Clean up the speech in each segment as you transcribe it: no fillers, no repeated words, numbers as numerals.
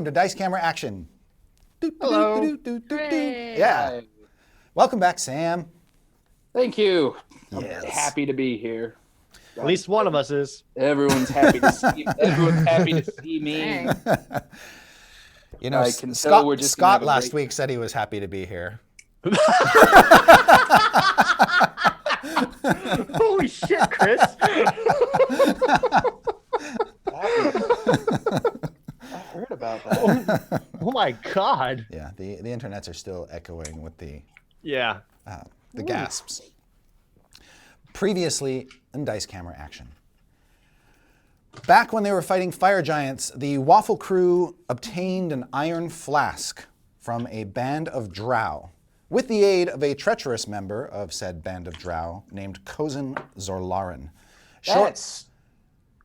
welcome to Dice Camera Action. Hello. Yeah. Hi. Welcome back, Sam. Thank you. Yes. I'm happy to be here. At least one of us is. Everyone's happy to see. Everyone's happy to see me. You know, I can tell we're just gonna Scott have a last great- week said he was happy to be here. Holy shit, Chris. I heard about that. Oh my god. Yeah, the internets are still echoing with the Yeah. gasps. Previously in Dice Camera Action. Back when they were fighting fire giants, the Waffle crew obtained an iron flask from a band of drow with the aid of a treacherous member of said band of drow named Chozen Zorlarin. That's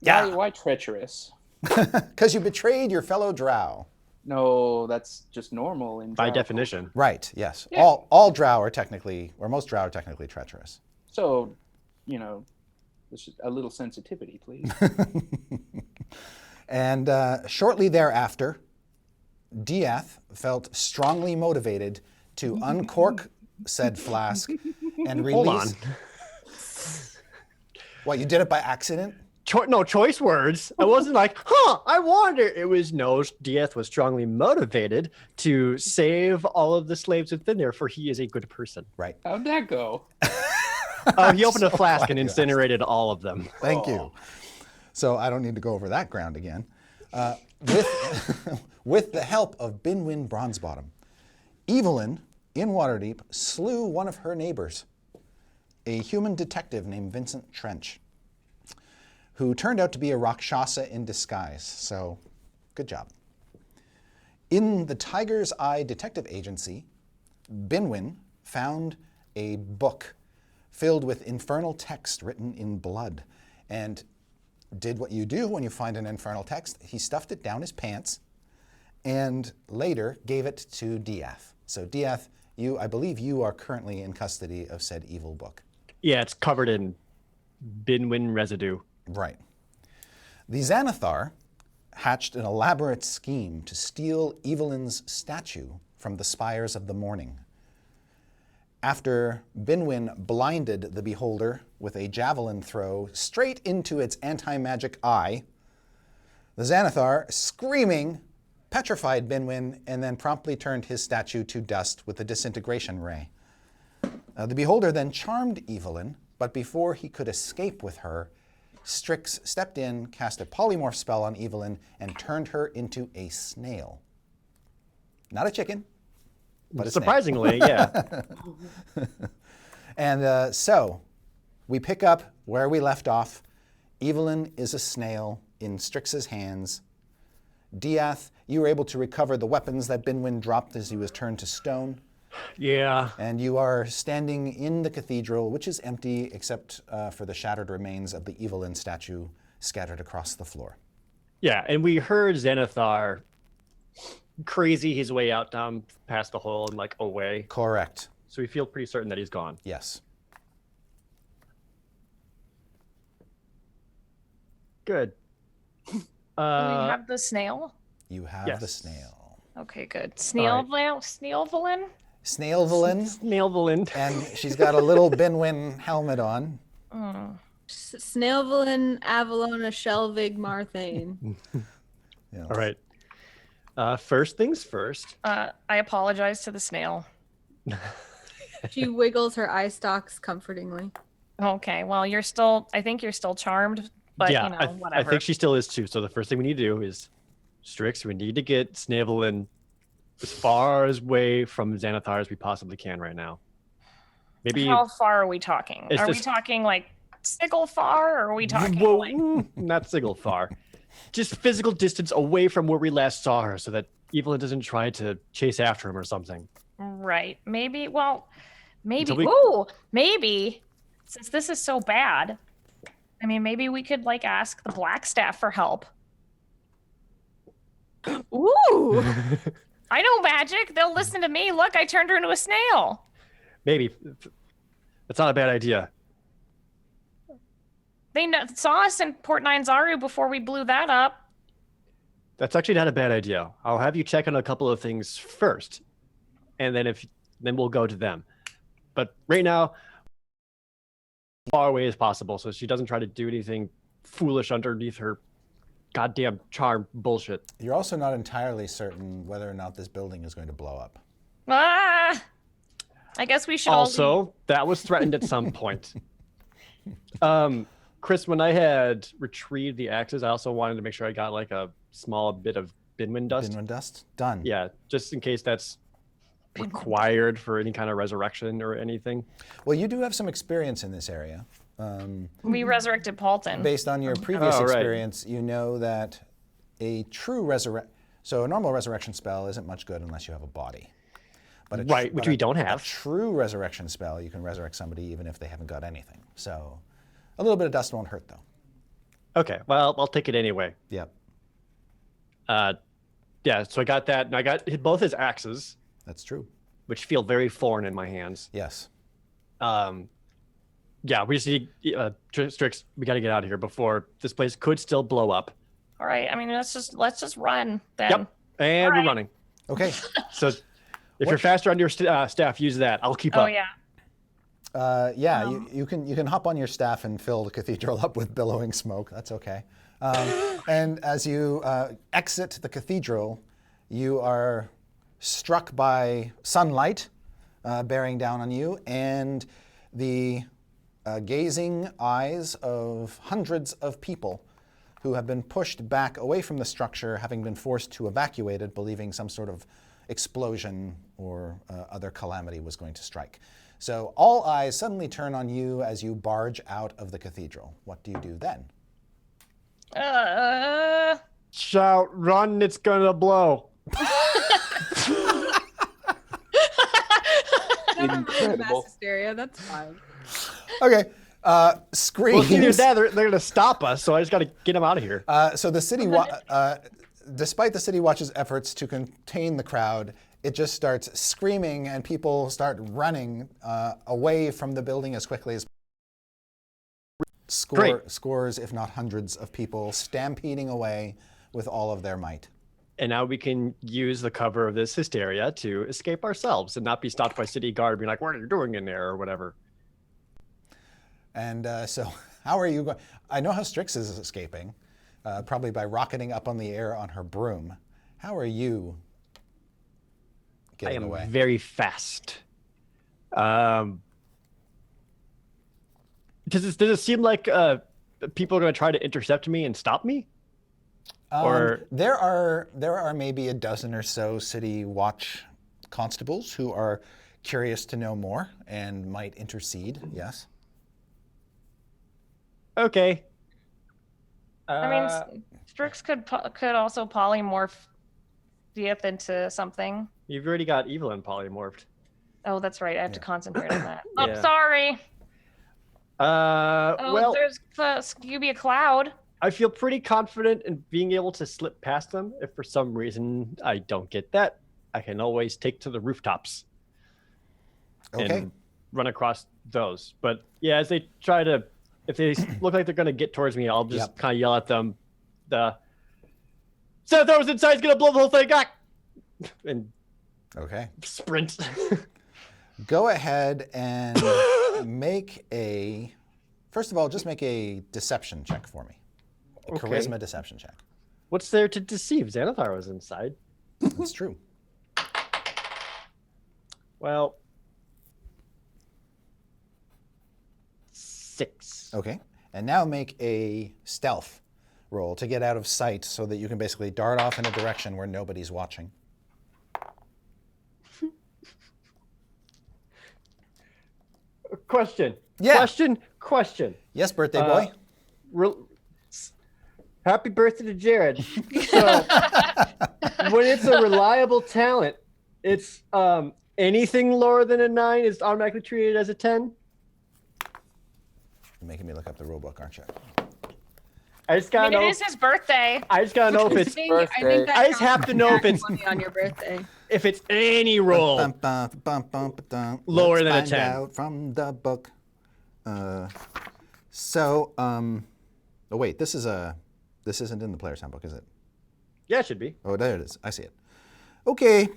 Yeah. why treacherous? Because you betrayed your fellow drow. No, that's just normal in By drow definition. Right, yes. Yeah. All drow are technically, or most drow are technically treacherous. culture. So, there's just a little sensitivity, please. And shortly thereafter, Diath felt strongly motivated to uncork said flask and release... Hold on. What, you did it by accident? No, choice words. I wasn't like, I wonder. It was no, Dieth was strongly motivated to save all of the slaves within there, for he is a good person. Right. How'd that go? He opened a flask and glad you asked. incinerated all of them. Thank you. So I don't need to go over that ground again. With the help of Binwin Bronzebottom, Evelyn in Waterdeep slew one of her neighbors, a human detective named Vincent Trench, who turned out to be a Rakshasa in disguise. So, good job. In the Tiger's Eye Detective Agency, Binwin found a book filled with infernal text written in blood, and did what you do when you find an infernal text. He stuffed it down his pants and later gave it to Diath. So Diath, I believe you are currently in custody of said evil book. Yeah, it's covered in Binwin residue. Right. The Xanathar hatched an elaborate scheme to steal Evelyn's statue from the spires of the morning. After Binwin blinded the beholder with a javelin throw straight into its anti-magic eye, the Xanathar, screaming, petrified Binwin and then promptly turned his statue to dust with a disintegration ray. The beholder then charmed Evelyn, but before he could escape with her, Strix stepped in, cast a polymorph spell on Evelyn, and turned her into a snail. Not a chicken, but a Surprisingly, yeah. And so, we pick up where we left off. Evelyn is a snail in Strix's hands. Diath, you were able to recover the weapons that Binwin dropped as he was turned to stone. Yeah. And you are standing in the cathedral, which is empty except for the shattered remains of the Evelyn statue scattered across the floor. Yeah, and we heard Xanathar crazy his way out down past the hole and away. Correct. So we feel pretty certain that he's gone. Yes. Good. Do we have the snail? You have Yes. the snail. Okay, good. right. Snailvelin? Snailvelin, Snailvelin. and she's got a little Binwin helmet on. Snailvelin, Avalona, Shelvig, Marthane. Yeah. All right. First things first. I apologize to the snail. She wiggles her eye stalks comfortingly. Okay, well, I think you're still charmed, but yeah, whatever. I think she still is too. So the first thing we need to do is, Strix, we need to get Snailvelin as far away from Xanathar as we possibly can right now. Maybe. How far are we talking? It's Are we just- talking like Sigil far, or are we talking Whoa, like... not Sigil far. Just physical distance away from where we last saw her so that Evelyn doesn't try to chase after him or something. Right. Maybe, Until we- maybe, since this is so bad, maybe we could ask the Blackstaff for help. Ooh! I know magic. They'll listen to me. Look, I turned her into a snail. Maybe. That's not a bad idea. They saw us in Port Nine Zaru before we blew that up. That's actually not a bad idea. I'll have you check on a couple of things first, and then we'll go to them. But right now, far away as possible, so she doesn't try to do anything foolish underneath her goddamn charm bullshit. You're also not entirely certain whether or not this building is going to blow up. Ah! I guess we should all leave. Also, that was threatened at some point. Chris, when I had retrieved the axes, I also wanted to make sure I got like a small bit of binwind dust. Binwind dust? Done. Yeah, just in case that's required for any kind of resurrection or anything. Well, you do have some experience in this area. We resurrected Paulton. Based on your previous Oh, right. experience, you know that a normal resurrection spell isn't much good unless you have a body. But Which we don't have. A true resurrection spell, you can resurrect somebody even if they haven't got anything. So a little bit of dust won't hurt, though. Okay, well, I'll take it anyway. Yep, Yeah, so I got that, and I got both his axes, that's true. which feel very foreign in my hands. Yes. Yeah, we just need Strix. We got to get out of here before this place could still blow up. All right. I mean, let's just run then. Yep, and we're right. running. Okay. So if you're faster on your staff, use that. I'll keep Oh up. yeah. Yeah, you can hop on your staff and fill the cathedral up with billowing smoke. That's okay. And as you exit the cathedral, you are struck by sunlight bearing down on you, and the gazing eyes of hundreds of people who have been pushed back away from the structure, having been forced to evacuate it, believing some sort of explosion or other calamity was going to strike. So all eyes suddenly turn on you as you barge out of the cathedral. What do you do then? Shout, run, it's gonna blow. Incredible. Mass hysteria. That's fine. Okay, Well, screams. either that, they're gonna stop us, so I just gotta get them out of here. So the city, despite the city watch's efforts to contain the crowd, it just starts screaming, and people start running away from the building as quickly as scores, if not hundreds, of people stampeding away with all of their might. And now we can use the cover of this hysteria to escape ourselves and not be stopped by city guard being like, what are you doing in there, or whatever. And so how are you going? I know how Strix is escaping, probably by rocketing up on the air on her broom. How are you getting away? I am very fast. Does it seem like people are going to try to intercept me and stop me? Or there are maybe a dozen or so city watch constables who are curious to know more and might intercede. Yes. Okay. I mean, Strix could also polymorph Dieth into something. You've already got Evelyn polymorphed. Oh, that's right. I have to concentrate on that. Yeah. Oh, sorry. Oh, Well, there's Scooby a cloud. I feel pretty confident in being able to slip past them. If for some reason I don't get that, I can always take to the rooftops. Okay. And run across those. But yeah, as they try to, if they look like they're going to get towards me, I'll just kind of yell at them. Xanathar was inside, he's going to blow the whole thing. Ah! And Okay. sprint. Go ahead and first of all, just make a deception check for me. A Okay. charisma deception check. What's there to deceive? Xanathar was inside. That's true. Well, 6. Okay. And now make a stealth roll to get out of sight so that you can basically dart off in a direction where nobody's watching. Question. Yeah. Question. Yes, birthday boy. Happy birthday to Jared. So, when it's a reliable talent, it's anything lower than a 9 is automatically treated as a 10. You're making me look up the rulebook, aren't you? I just I gotta mean, know. it is his birthday. I just gotta know if it's I think that I just have to know if it's money on your birthday. if it's any roll. Lower than a Let's 10. find out from the book. Oh wait, this isn't in the player's handbook, is it? Yeah, it should be. Oh, there it is. I see it. Okay.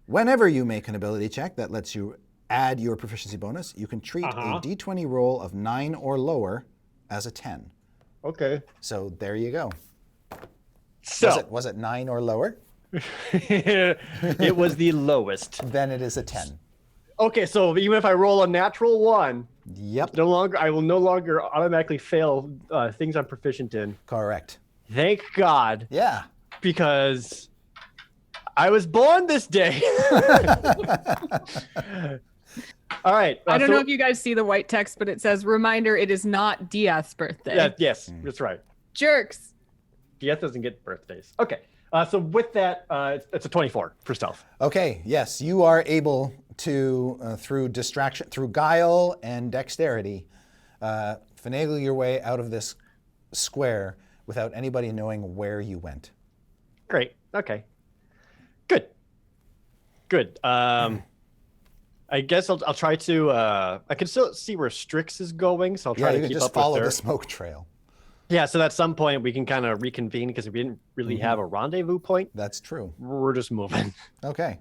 Whenever you make an ability check that lets you add your proficiency bonus, you can treat a d20 roll of 9 or lower as a 10. Okay. So there you go. So Was it 9 or lower? it was the lowest. Then it is a 10. Okay, so even if I roll a natural 1, Yep. I will no longer automatically fail things I'm proficient in. Correct. Thank God, Yeah. because I was born this day. All right. I don't know if you guys see the white text, but it says, reminder, it is not Diath's birthday. Yeah, yes, that's right. Jerks. Diath doesn't get birthdays. Okay. So with that, it's a 24 for stealth. Okay, yes, you are able to, through distraction, through guile and dexterity, finagle your way out of this square without anybody knowing where you went. Great. Okay. Good. Good. I guess I'll try to. I can still see where Strix is going, so I'll try Yeah, you to can keep just up with follow her. the smoke trail. Yeah. So at some point we can kind of reconvene because we didn't really have a rendezvous point. That's true. We're just moving. Okay.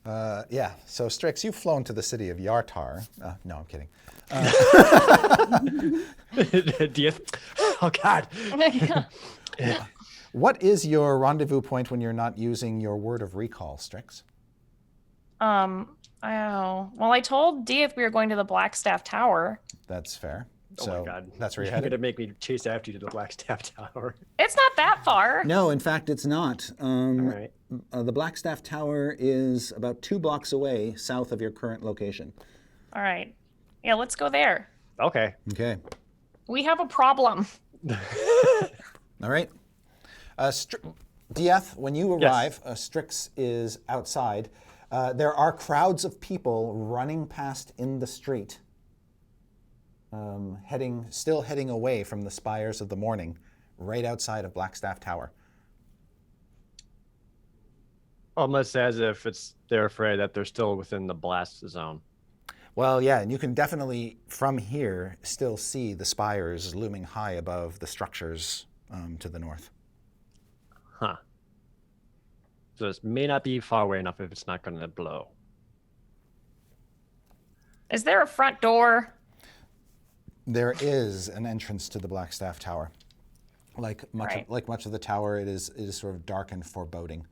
Yeah, so Strix, you've flown to the city of Yartar. No, I'm kidding. Diath. Oh God. What is your rendezvous point when you're not using your word of recall, Strix? Well, I told Diath we were going to the Blackstaff Tower. That's fair. Oh So my God. that's where you're You're headed? gonna make me chase after you to the Blackstaff Tower. It's not that far. No, in fact, it's not. All right. The Blackstaff Tower is about 2 blocks away south of your current location. All right. Yeah, let's go there. Okay. Okay. We have a problem. All right. Diath, when you arrive, Strix is outside. There are crowds of people running past in the street, still heading away from the spires of the morning, right outside of Blackstaff Tower. Almost as if they're afraid that they're still within the blast zone. Well, yeah, and you can definitely, from here, still see the spires looming high above the structures to the north. Huh. So this may not be far away enough if it's not going to blow. Is there a front door? There is an entrance to the Blackstaff Tower. Like much of the tower, it is sort of dark and foreboding.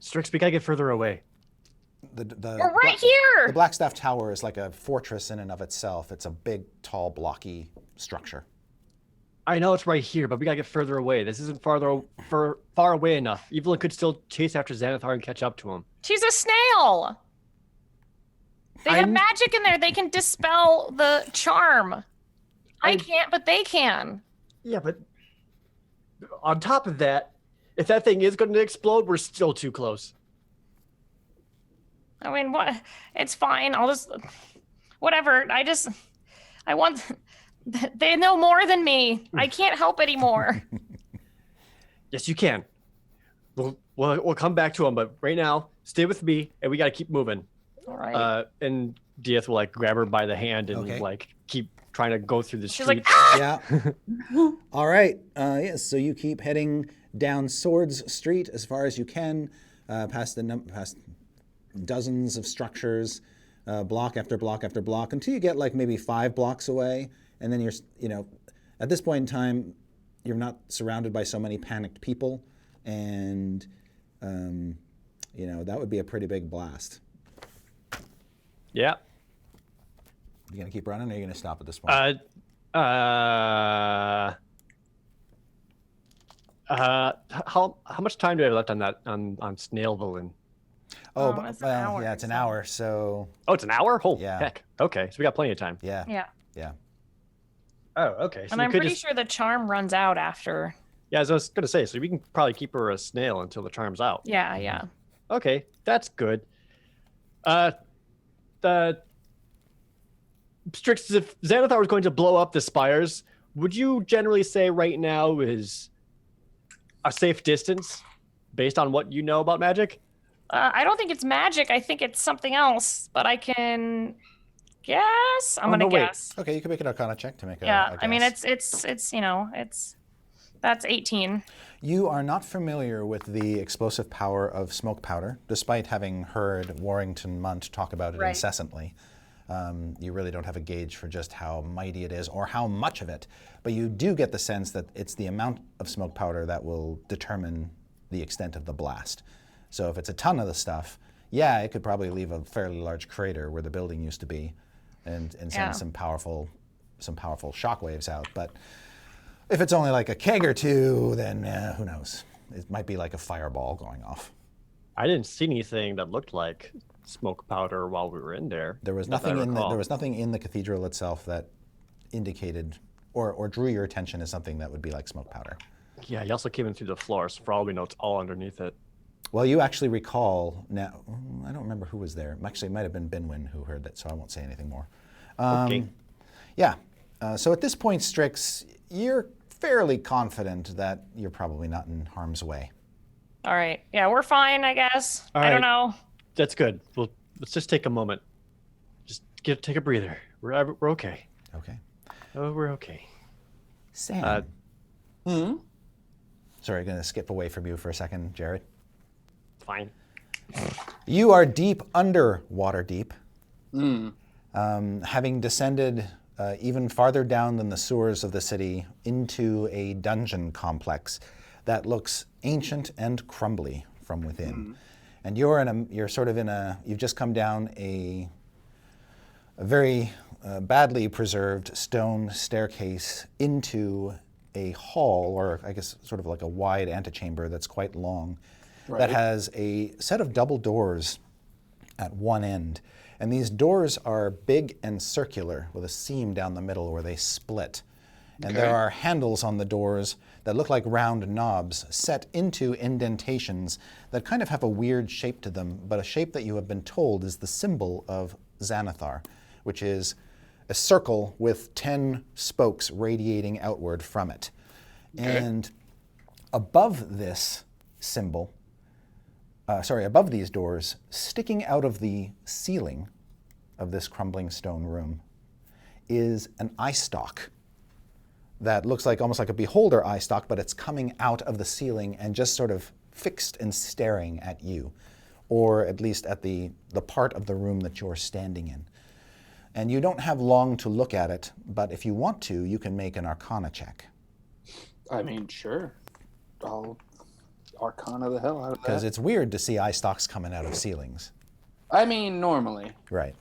Strix, we gotta get further away. We're right here! The Blackstaff Tower is like a fortress in and of itself. It's a big, tall, blocky structure. I know it's right here, but we gotta get further away. This isn't far away enough. Evelyn could still chase after Xanathar and catch up to him. She's a snail! They have magic in there. They can dispel the charm. I can't, but they can. Yeah, but on top of that, if that thing is going to explode, we're still too close. I mean, what? It's fine. I'll just... Whatever. I want... They know more than me. I can't help anymore. Yes, you can. We'll come back to him, but right now, stay with me, and we got to keep moving. All right. And Diath will like grab her by the hand and like keep trying to go through the She's street. like, ah! Yeah. All right. Yes. So you keep heading down Swords Street as far as you can, past dozens of structures, block after block after block, until you get like maybe 5 blocks away, and then you're, at this point in time, you're not surrounded by so many panicked people, and that would be a pretty big blast. Yeah. You gonna keep running, or are you gonna stop at this point? How much time do I have left on that on Snailville? It's an hour, yeah, it's an hour. So. Oh, it's an hour? Oh, Yeah. heck. Okay, so we got plenty of time. Yeah. Yeah. Yeah. Oh, okay. So And we I'm could pretty sure the charm runs out after. Yeah, as I was gonna say, so we can probably keep her a snail until the charm's out. Yeah, yeah. Okay, that's good. The Strix, if Xanathar was going to blow up the spires, would you generally say right now is a safe distance based on what you know about magic? I don't think it's magic. I think it's something else, but I can guess. I'm gonna no, wait. guess. Okay, you can make an Arcana check to make a. Yeah, a I mean guess. it's That's 18. You are not familiar with the explosive power of smoke powder, despite having heard Warrington Munt talk about it incessantly. You really don't have a gauge for just how mighty it is or how much of it, but you do get the sense that it's the amount of smoke powder that will determine the extent of the blast. So if it's a ton of the stuff, yeah, it could probably leave a fairly large crater where the building used to be and send some powerful shockwaves out. But if it's only like a keg or two, then who knows? It might be like a fireball going off. I didn't see anything that looked like smoke powder while we were in there. There was nothing in the cathedral itself that indicated or drew your attention as something that would be like smoke powder. Yeah, he also came in through the floor, so for all we know, it's all underneath it. Well, you actually recall now. I don't remember who was there. Actually, it might have been Binwin who heard that, so I won't say anything more. Okay. Yeah. So at this point, Strix, you're fairly confident that you're probably not in harm's way. All right. Yeah, we're fine, I guess. All I don't right. know. That's good. Let's just take a moment. Just take a breather. We're okay. Okay. Oh, we're okay. Sam. Sorry, going to skip away from you for a second, Jared. Fine. You are deep under water deep, having descended even farther down than the sewers of the city into a dungeon complex that looks ancient and crumbly from within. And you've just come down a very badly preserved stone staircase into a hall, or I guess sort of like a wide antechamber that's quite long, that has a set of double doors at one end. And these doors are big and circular with a seam down the middle where they split. And there are handles on the doors that look like round knobs set into indentations that kind of have a weird shape to them, but a shape that you have been told is the symbol of Xanathar, which is a circle with 10 spokes radiating outward from it. And above this symbol, above these doors, sticking out of the ceiling of this crumbling stone room, is an eye stalk that looks like almost like a beholder eye stalk, but it's coming out of the ceiling and just sort of fixed and staring at you, or at least at the part of the room that you're standing in. And you don't have long to look at it, but if you want to, you can make an Arcana check. I mean, sure. I'll Arcana the hell out of that. Because it's weird to see eye stalks coming out of ceilings. I mean, normally. Right.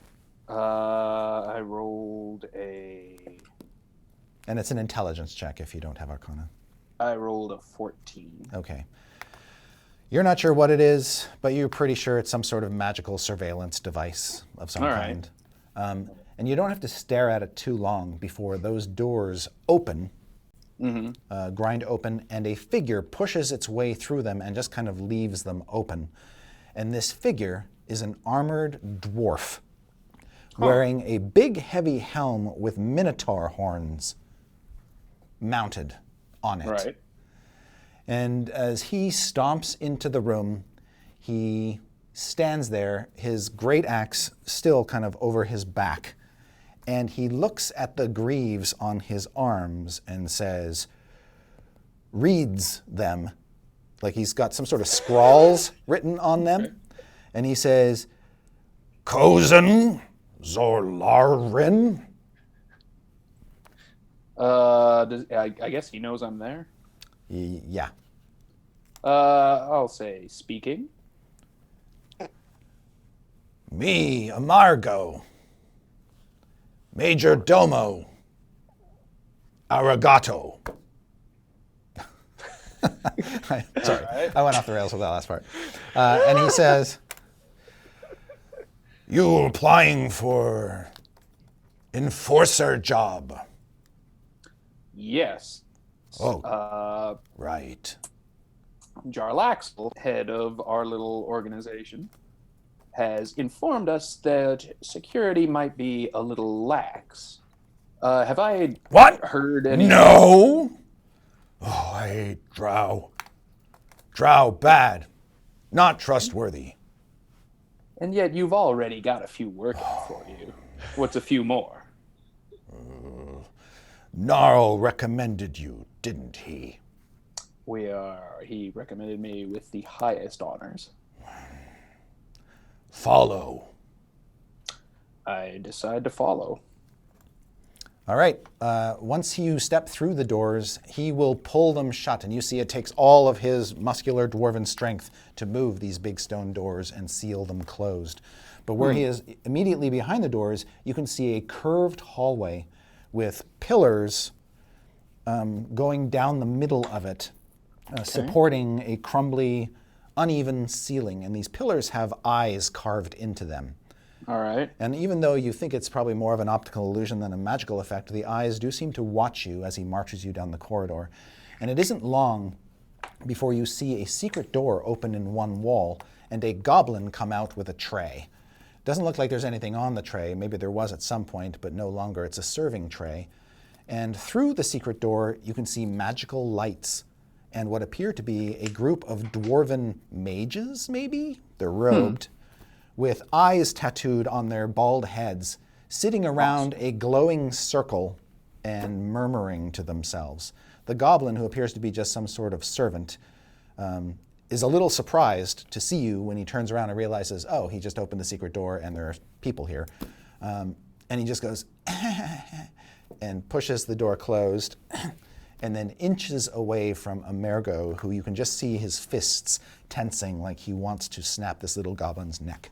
I rolled a... And it's an intelligence check if you don't have Arcana. I rolled a 14. Okay. You're not sure what it is, but you're pretty sure it's some sort of magical surveillance device of some kind. And you don't have to stare at it too long before those doors open, grind open, and a figure pushes its way through them and just kind of leaves them open. And this figure is an armored dwarf wearing a big, heavy helm with minotaur horns mounted on it. Right. And as he stomps into the room, he stands there, his great axe still kind of over his back, and he looks at the greaves on his arms and says, reads them, like he's got some sort of scrawls written on them, and he says, Chozen, Zorlarin. I guess he knows I'm there. Yeah. I'll say speaking. Me, Amargo, Major Domo, Arigato. Sorry, I went off the rails with that last part. And he says, you applying for enforcer job? Yes. Oh, right. Jarlaxle, head of our little organization, has informed us that security might be a little lax. Have I heard any... No! Oh, I hate Drow. Drow bad. Not trustworthy. And yet you've already got a few working for you. What's a few more? Gnarl recommended you, didn't he? He recommended me with the highest honors. Follow. I decide to follow. All right. Once you step through the doors, he will pull them shut, and you see it takes all of his muscular dwarven strength to move these big stone doors and seal them closed. But where he is immediately behind the doors, you can see a curved hallway with pillars going down the middle of it, supporting a crumbly, uneven ceiling. And these pillars have eyes carved into them. All right. And even though you think it's probably more of an optical illusion than a magical effect, the eyes do seem to watch you as he marches you down the corridor. And it isn't long before you see a secret door open in one wall and a goblin come out with a tray. Doesn't look like there's anything on the tray. Maybe there was at some point, but no longer. It's a serving tray. And through the secret door, you can see magical lights and what appear to be a group of dwarven mages, maybe? They're robed, with eyes tattooed on their bald heads, sitting around a glowing circle and murmuring to themselves. The goblin, who appears to be just some sort of servant, is a little surprised to see you when he turns around and realizes, oh, he just opened the secret door and there are people here. And he just goes, and pushes the door closed, and then inches away from Amergo, who you can just see his fists tensing like he wants to snap this little goblin's neck.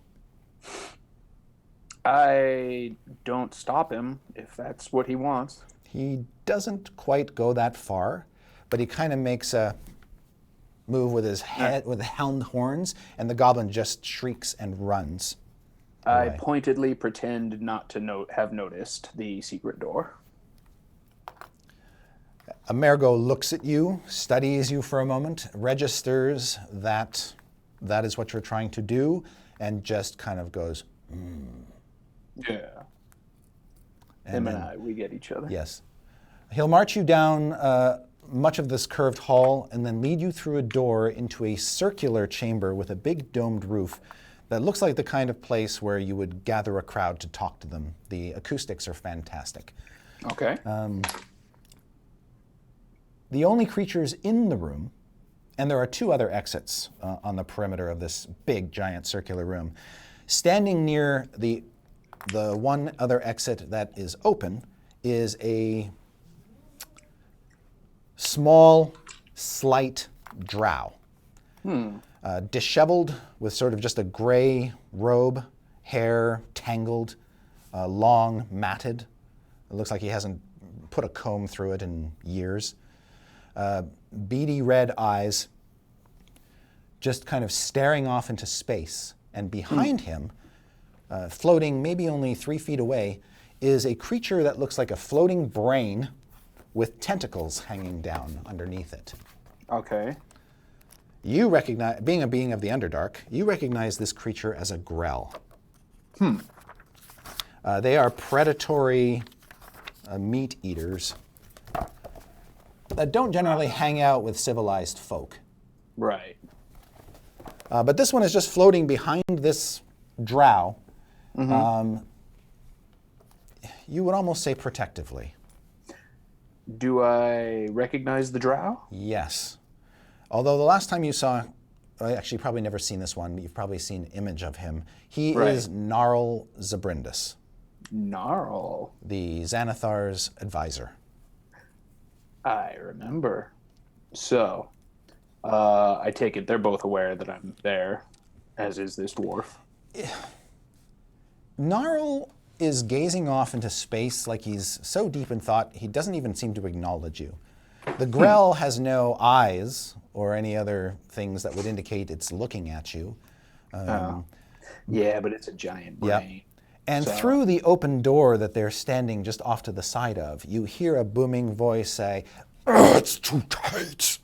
I don't stop him if that's what he wants. He doesn't quite go that far, but he kind of makes a move with his head, with the hound horns, and the goblin just shrieks and runs I away. pointedly pretend not to have noticed the secret door. Amergo looks at you, studies you for a moment, registers that that is what you're trying to do, and just kind of goes, Yeah. Him and I, we get each other. yes. He'll march you down much of this curved hall and then lead you through a door into a circular chamber with a big domed roof that looks like the kind of place where you would gather a crowd to talk to them. The acoustics are fantastic. Okay. The only creatures in the room, and there are two other exits on the perimeter of this big, giant circular room. Standing near the one other exit that is open is a small, slight drow. Disheveled with sort of just a gray robe, hair tangled, long, matted. It looks like he hasn't put a comb through it in years. Beady red eyes, just kind of staring off into space. And behind him, floating maybe only 3 feet away, is a creature that looks like a floating brain with tentacles hanging down underneath it. Okay. You recognize, being a being of the Underdark, you recognize this creature as a Grell. They are predatory meat eaters that don't generally hang out with civilized folk. Right. But this one is just floating behind this drow. You would almost say protectively. Do I recognize the drow? Yes. Although the last time you saw, actually you've probably never seen this one, but you've probably seen an image of him. He is Gnarl Zabrindus, Gnarl. the Xanathar's advisor. I remember. So, I take it they're both aware that I'm there, as is this dwarf. Gnarl is gazing off into space like he's so deep in thought he doesn't even seem to acknowledge you. The Grell has no eyes or any other things that would indicate it's looking at you. Yeah, but it's a giant brain. And through the open door that they're standing just off to the side of, you hear a booming voice say, It's too tight.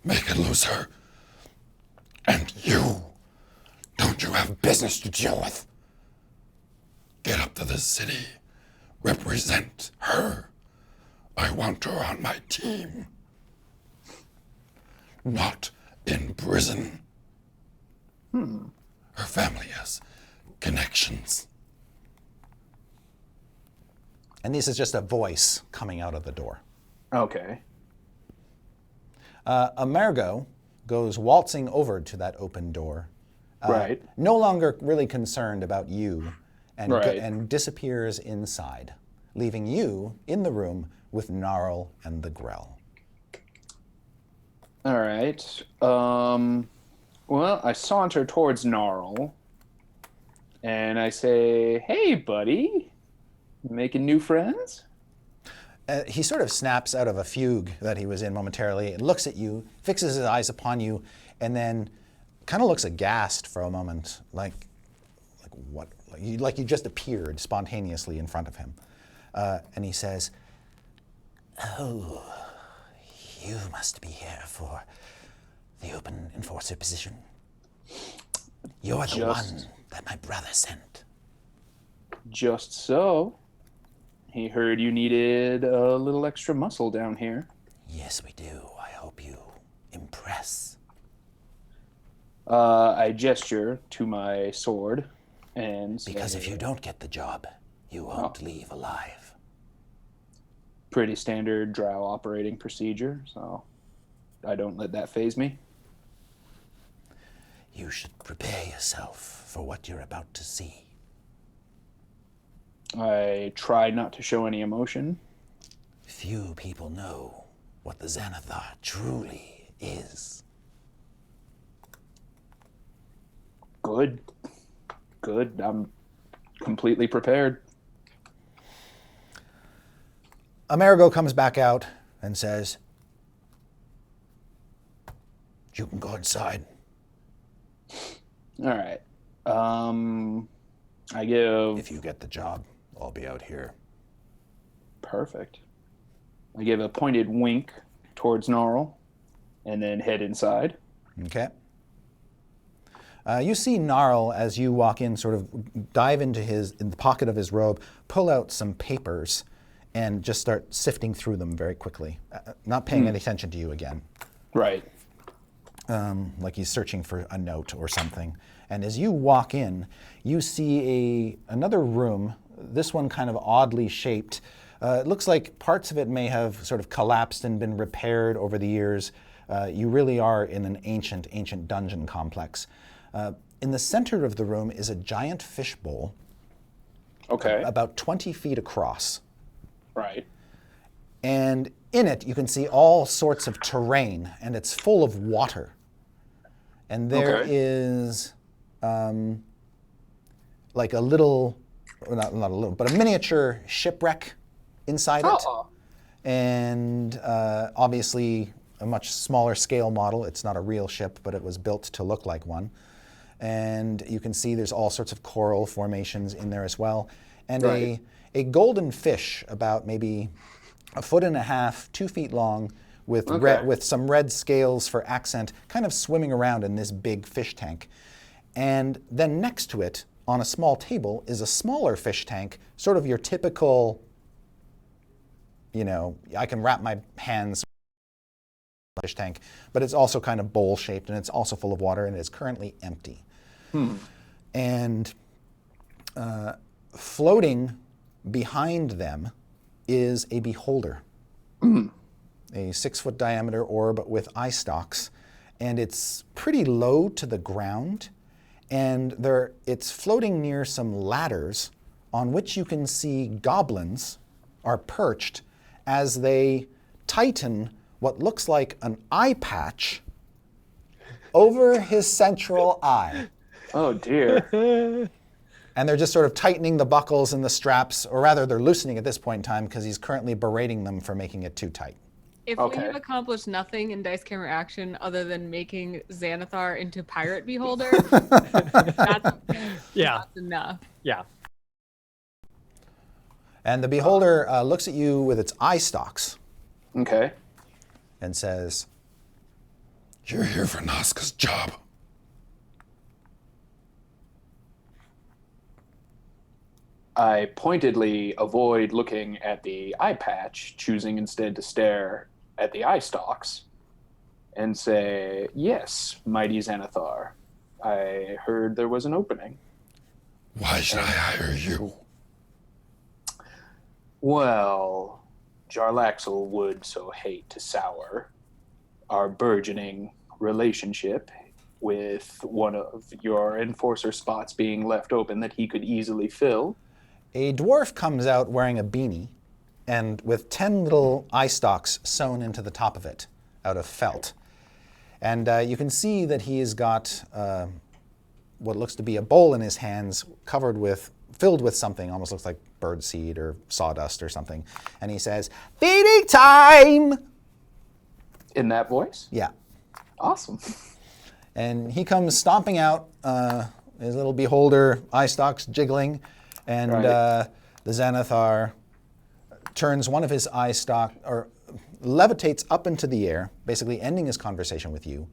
Make it looser. And you, don't you have business to deal with? Get up to the city. Represent her. I want her on my team. Not in prison. Her family has connections. and this is just a voice coming out of the door. Okay. Amergo goes waltzing over to that open door, Right. no longer really concerned about you, and, Right. and disappears inside, leaving you in the room with Gnarl and the Grell. All right. Well, I saunter towards Gnarl, and I say, "Hey, buddy, making new friends?" He sort of snaps out of a fugue that he was in momentarily and looks at you, fixes his eyes upon you, and then kind of looks aghast for a moment, like what? Like you just appeared spontaneously in front of him. And he says, "Oh, you must be here for the open enforcer position. You're the one that my brother sent." Just so. He heard you needed a little extra muscle down here. "Yes, we do. I hope you impress." I gesture to my sword and say, "Because if you don't get the job, you won't leave alive." pretty standard drow operating procedure, so I don't let that faze me. "You should prepare yourself for what you're about to see." I try not to show any emotion. "Few people know what the Xanathar truly is." Good. I'm completely prepared. Amerigo comes back out and says, "You can go inside." All right. I give... "If you get the job, I'll be out here." Perfect. I give a pointed wink towards Gnarl and then head inside. Okay. You see Gnarl, as you walk in, sort of dive in the pocket of his robe, pull out some papers, and just start sifting through them very quickly, not paying any attention to you again. Right. Like he's searching for a note or something. And as you walk in, you see another room, this one kind of oddly shaped. It looks like parts of it may have sort of collapsed and been repaired over the years. You really are in an ancient dungeon complex. In the center of the room is a giant fishbowl, Okay. about 20 feet across. Right. And in it, you can see all sorts of terrain, and it's full of water. And there is like a little, well, not a little, but a miniature shipwreck inside it. And obviously a much smaller scale model. It's not a real ship, but it was built to look like one. And you can see there's all sorts of coral formations in there as well. And a golden fish, about maybe 1.5 feet, 2 feet long, with some red scales for accent, kind of swimming around in this big fish tank. And then next to it, on a small table, is a smaller fish tank, sort of your typical, I can wrap my hands fish tank, but it's also kind of bowl-shaped, and it's also full of water, and it's currently empty. And floating behind them is a beholder, a 6-foot diameter orb with eye stalks, and it's pretty low to the ground, and it's floating near some ladders on which you can see goblins are perched as they tighten what looks like an eye patch over his central eye. Oh, dear. And they're just sort of tightening the buckles and the straps, or rather they're loosening at this point in time because he's currently berating them for making it too tight. If we've accomplished nothing in Dice Camera Action other than making Xanathar into Pirate Beholder, that's enough. Yeah. And the beholder looks at you with its eye stalks Okay. and says, "You're here for Nazca's job." I pointedly avoid looking at the eye patch, choosing instead to stare at the eye stalks, and say, "Yes, mighty Xanathar. I heard there was an opening." "Why should I hire you?" Well, Jarlaxle would so hate to sour our burgeoning relationship with one of your enforcer spots being left open that he could easily fill. A dwarf comes out wearing a beanie and with 10 little eye stalks sewn into the top of it out of felt. And you can see that he has got what looks to be a bowl in his hands filled with something, almost looks like birdseed or sawdust or something. And he says, "Feeding time!" In that voice? Yeah. Awesome. And he comes stomping out, his little beholder eye stalks jiggling, and Right. The Xanathar turns one of his eye stalk, or levitates up into the air, basically ending his conversation with you,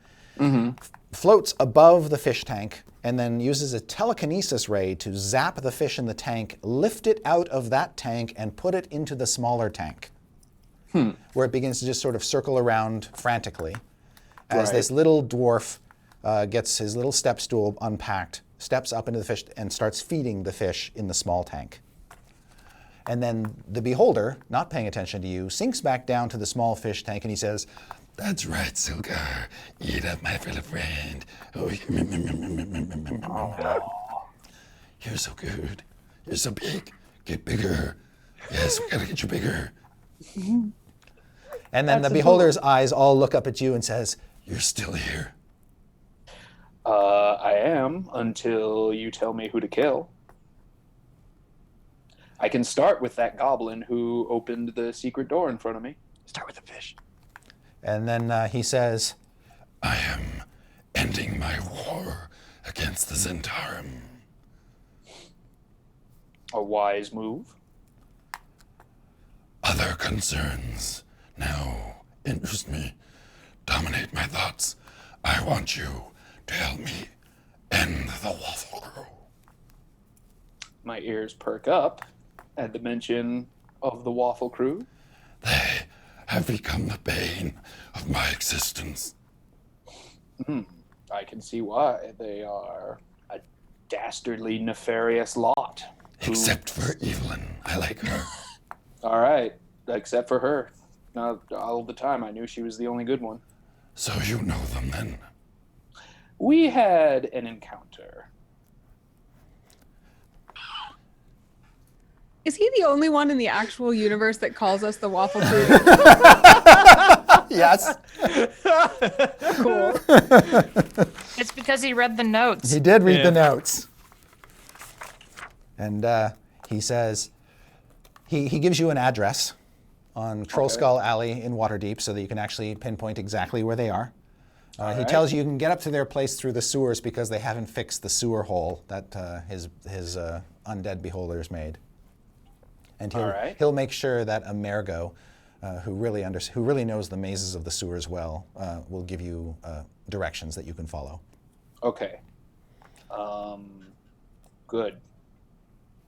floats above the fish tank, and then uses a telekinesis ray to zap the fish in the tank, lift it out of that tank, and put it into the smaller tank, where it begins to just sort of circle around frantically as Right. this little dwarf gets his little step stool unpacked, steps up into the fish, and starts feeding the fish in the small tank. And then the beholder, not paying attention to you, sinks back down to the small fish tank, and he says, That's right, Silgar. Eat up, my little friend. Oh, you're so good. You're so big. Get bigger. Yes, we gotta get you bigger. and then the That's beholder's eyes all look up at you and says, You're still here. I am, until you tell me who to kill. I can start with that goblin who opened the secret door in front of me. Start with the fish. and then he says, I am ending my war against the Zentarum. A wise move. Other concerns now interest me, dominate my thoughts. I want you to help me end the waffle crew. My ears perk up at the mention of the waffle crew. They have become the bane of my existence. I can see why. They are a dastardly, nefarious lot. Except for Evelyn. I like her. All right, except for her. Not all the time. I knew she was the only good one. So you know them then? We had an encounter. Is he the only one in the actual universe that calls us the Waffle Crew? yes. Cool. It's because he read the notes. He did read Yeah. the notes. And he says, he gives you an address on Troll Skull Alley in Waterdeep so that you can actually pinpoint exactly where they are. He right. tells you can get up to their place through the sewers because they haven't fixed the sewer hole that his undead beholders made. And All right. he'll make sure that Amergo, who really knows the mazes of the sewers well, will give you directions that you can follow. Okay. Good.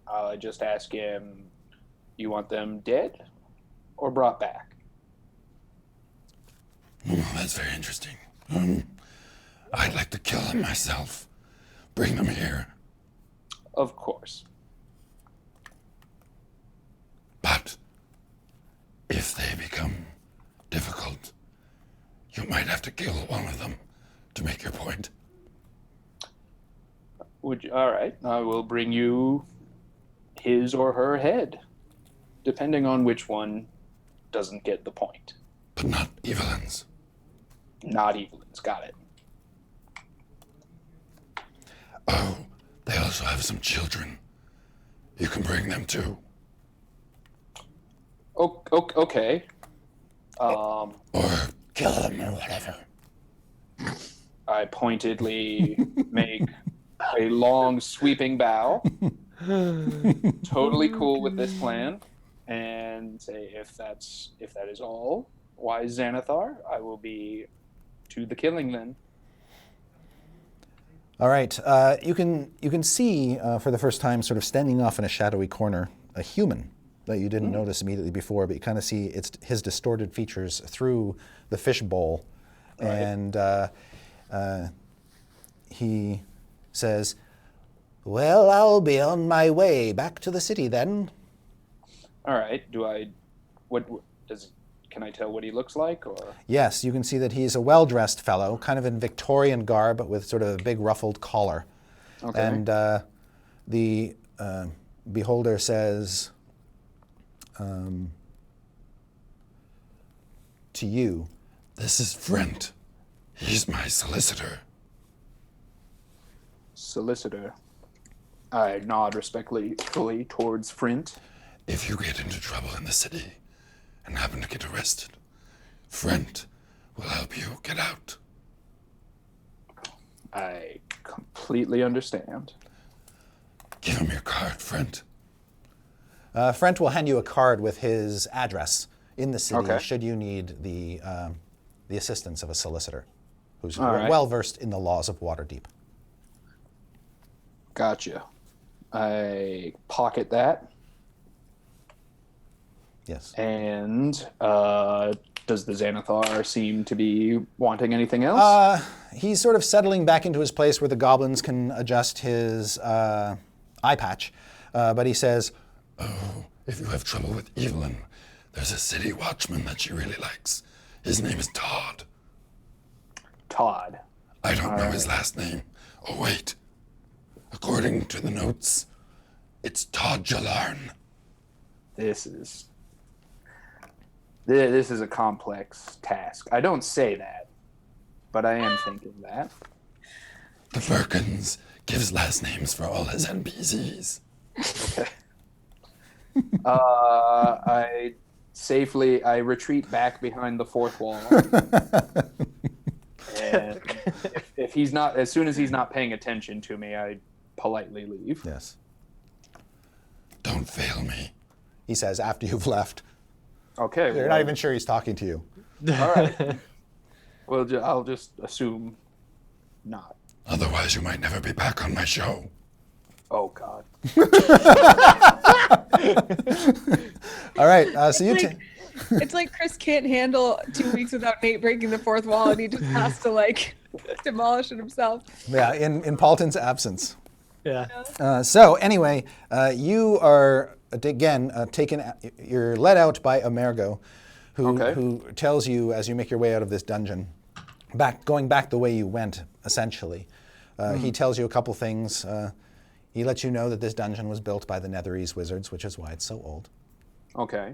I'll just ask him, you want them dead or brought back? That's very interesting. I'd like to kill them myself. Bring them here. Of course. But if they become difficult, you might have to kill one of them to make your point. All right. I will bring you his or her head, depending on which one doesn't get the point. But not Evelyn's. Not Evelyn's. Got it. Oh, they also have some children. You can bring them too. Okay. Or kill them or whatever. I pointedly make a long sweeping bow. Totally cool with this plan. And say if that is all, wise Xanathar, I will be to the killing then. All right. You can see for the first time, sort of standing off in a shadowy corner, a human that you didn't notice immediately before, but you kind of see his distorted features through the fish bowl. Right. And he says, "Well, I'll be on my way back to the city then." All right. What does can I tell what he looks like? Or Yes, you can see that he's a well-dressed fellow, kind of in Victorian garb, but with sort of a big ruffled collar. okay, And the beholder says to you, This is Frent. He's my solicitor. solicitor. I nod respectfully towards Frint. If you get into trouble in the city and happen to get arrested, Frent will help you get out. I completely understand. Give him your card, Frent. Frent will hand you a card with his address in the city, Okay. should you need the assistance of a solicitor who's All right. well-versed in the laws of Waterdeep. Gotcha. I pocket that. Yes. And does the Xanathar seem to be wanting anything else? He's sort of settling back into his place where the goblins can adjust his eye patch. But he says, Oh, if you have trouble with Evelyn, there's a city watchman that she really likes. His name is Todd. Todd. I don't know his last name. Oh, wait. According to the notes, it's Todd Jalarn. This is a complex task. I don't say that, but I am thinking that. The Firkins gives last names for all his NPCs. Okay. I retreat back behind the fourth wall. And if he's not, as soon as he's not paying attention to me, I politely leave. yes. Don't fail me. He says after you've left. Okay. You're not even sure he's talking to you. All right. Well, I'll just assume not. Otherwise, you might never be back on my show. Oh God. All right. So you. It's like Chris can't handle 2 weeks without Nate breaking the fourth wall, and he just has to like demolish it himself. Yeah. In Paulton's absence. Yeah. So anyway, you are again taken. You're led out by Amergo, who tells you as you make your way out of this dungeon, going back the way you went, essentially. He tells you a couple things. He lets you know that this dungeon was built by the Netherese wizards, which is why it's so old. Okay.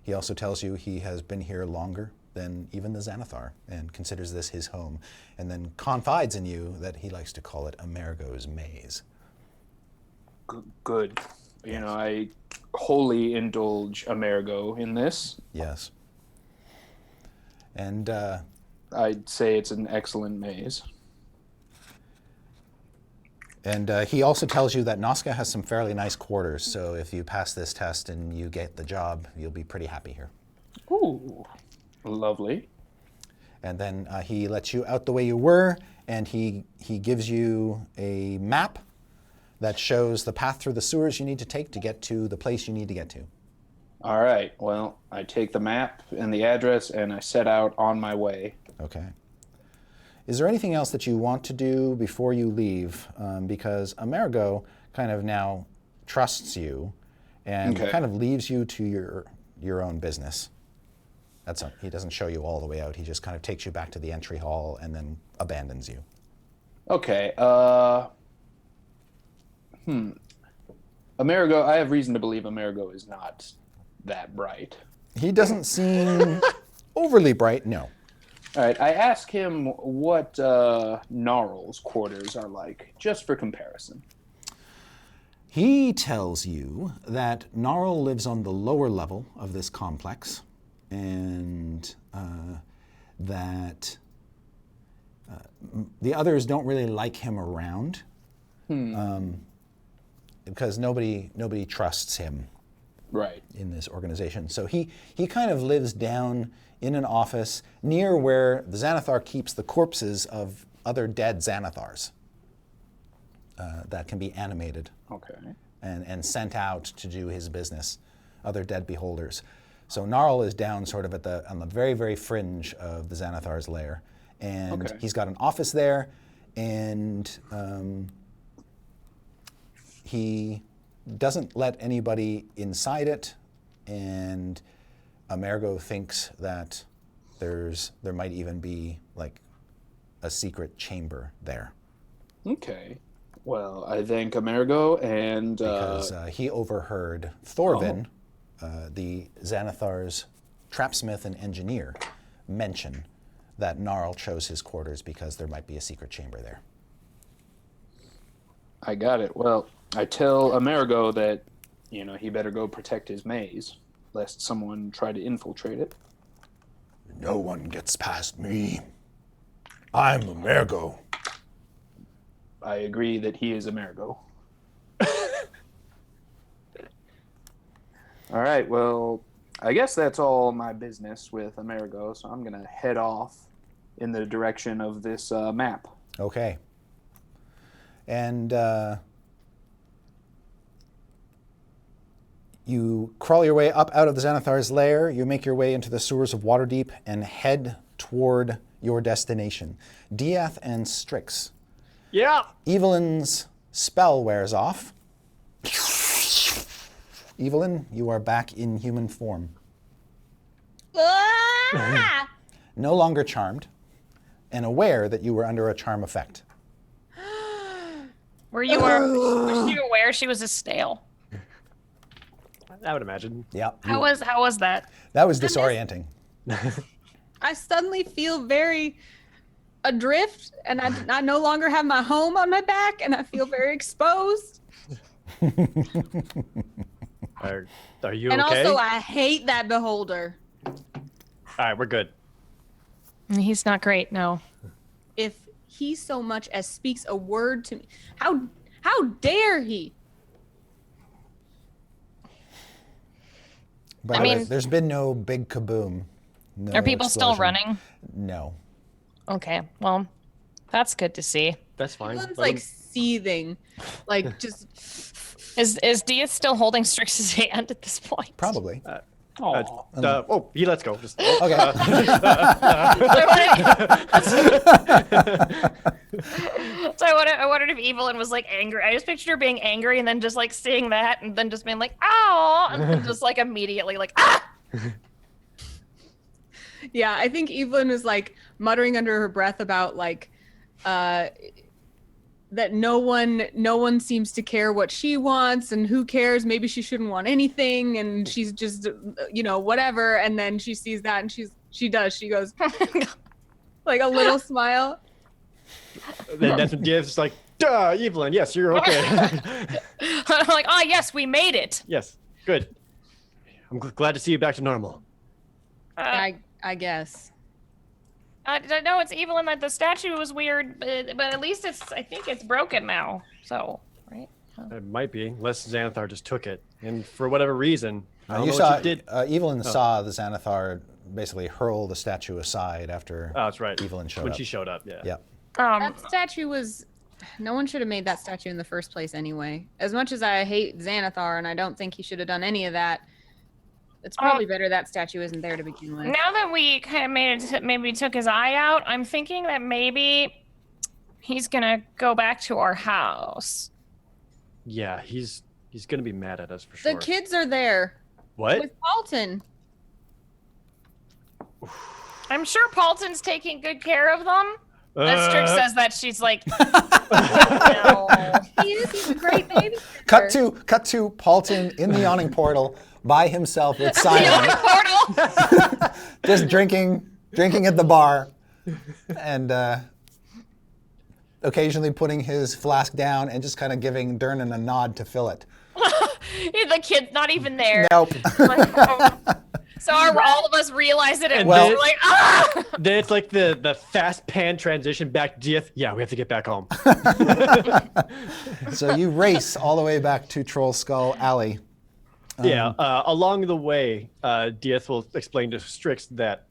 He also tells you he has been here longer than even the Xanathar and considers this his home, and then confides in you that he likes to call it Amergo's Maze. Good. You know, I wholly indulge Amergo in this. Yes. And I'd say it's an excellent maze. And he also tells you that Noska has some fairly nice quarters, so if you pass this test and you get the job, you'll be pretty happy here. Ooh, lovely. And then he lets you out the way you were, and he gives you a map that shows the path through the sewers you need to take to get to the place you need to get to. All right. Well, I take the map and the address, and I set out on my way. Okay. Is there anything else that you want to do before you leave? Because Amergo kind of now trusts you and Okay. kind of leaves you to your own business. He doesn't show you all the way out. He just kind of takes you back to the entry hall and then abandons you. Okay. Amerigo, I have reason to believe Amerigo is not that bright. He doesn't seem overly bright, no. All right. I ask him what Gnarl's quarters are like, just for comparison. He tells you that Gnarl lives on the lower level of this complex, and that the others don't really like him around, because nobody trusts him Right. in this organization. So he kind of lives down in an office near where the Xanathar keeps the corpses of other dead Xanathars that can be animated Okay. and sent out to do his business, other dead beholders. So Gnarl is down sort of on the very, very fringe of the Xanathar's lair. And Okay. he's got an office there, and he doesn't let anybody inside it, and Amerigo thinks that there might even be like a secret chamber there. Okay. Well, I thank Amerigo and Because he overheard Thorvin, the Xanathar's trapsmith and engineer, mention that Gnarl chose his quarters because there might be a secret chamber there. I got it. Well, I tell Amerigo that, he better go protect his maze, lest someone try to infiltrate it. No one gets past me. I'm Amerigo. I agree that he is Amerigo. All right, well, I guess that's all my business with Amerigo, so I'm going to head off in the direction of this map. Okay. And you crawl your way up out of the Xanathar's lair, you make your way into the sewers of Waterdeep, and head toward your destination. Diath and Strix. Yeah. Evelyn's spell wears off. Evelyn, you are back in human form. Ah! No longer charmed, and aware that you were under a charm effect. Was she aware she was a stale? I would imagine. Yeah. How was that? That was disorienting. I suddenly feel very adrift, and I no longer have my home on my back, and I feel very exposed. Are you And okay? also, I hate that beholder. All right, we're good. He's not great, no. If he so much as speaks a word to me, how dare he? By the way, there's been no big kaboom. No Are people still explosion. running? No. Okay, well, that's good to see. That's fine. Everyone's Let like him- seething, like just. Is Diaz still holding Strix's hand at this point? Probably. he lets go. Just, Okay. So I wondered if Evelyn was like angry. I just pictured her being angry and then just like seeing that and then just being like, "Ow!" and then just like immediately like, "Ah!" Yeah, I think Evelyn is like muttering under her breath about like that no one seems to care what she wants, and who cares, maybe she shouldn't want anything, and she's just whatever. And then she sees that and she goes like a little smile. Then that's when Diaz's like, duh, Evelyn, yes, you're okay. I'm like, "Oh yes, we made it." Yes, good. I'm glad to see you back to normal. I guess. I know it's Evelyn that the statue was weird, but at least I think it's broken now. So, right? It might be, unless Xanathar just took it. And for whatever reason, I don't You know saw what you did. Evelyn saw the Xanathar basically hurl the statue aside after Oh, that's right. Evelyn showed when up. she showed up, yeah. Yeah. That statue was. No one should have made that statue in the first place anyway. As much as I hate Xanathar and I don't think he should have done any of that, it's probably better that statue isn't there to begin with. Now that we kind of made it, maybe took his eye out, I'm thinking that maybe he's gonna go back to our house. Yeah, he's gonna be mad at us for sure. The kids are there What? with Paulton. I'm sure Paulton's taking good care of them. As Strix says that, she's like, no. He is. He's a great baby. Cut to Paulton in the yawning portal by himself with Simon, Portal. just drinking at the bar, and occasionally putting his flask down and just kind of giving Dernan a nod to fill it. The kid's not even there. Nope. Like, so all of us realize it, and Well- we're like, ah! Then it's like the fast pan transition back to Diaz. Yeah, we have to get back home. So you race all the way back to Troll Skull Alley. Yeah, along the way, Diaz will explain to Strix that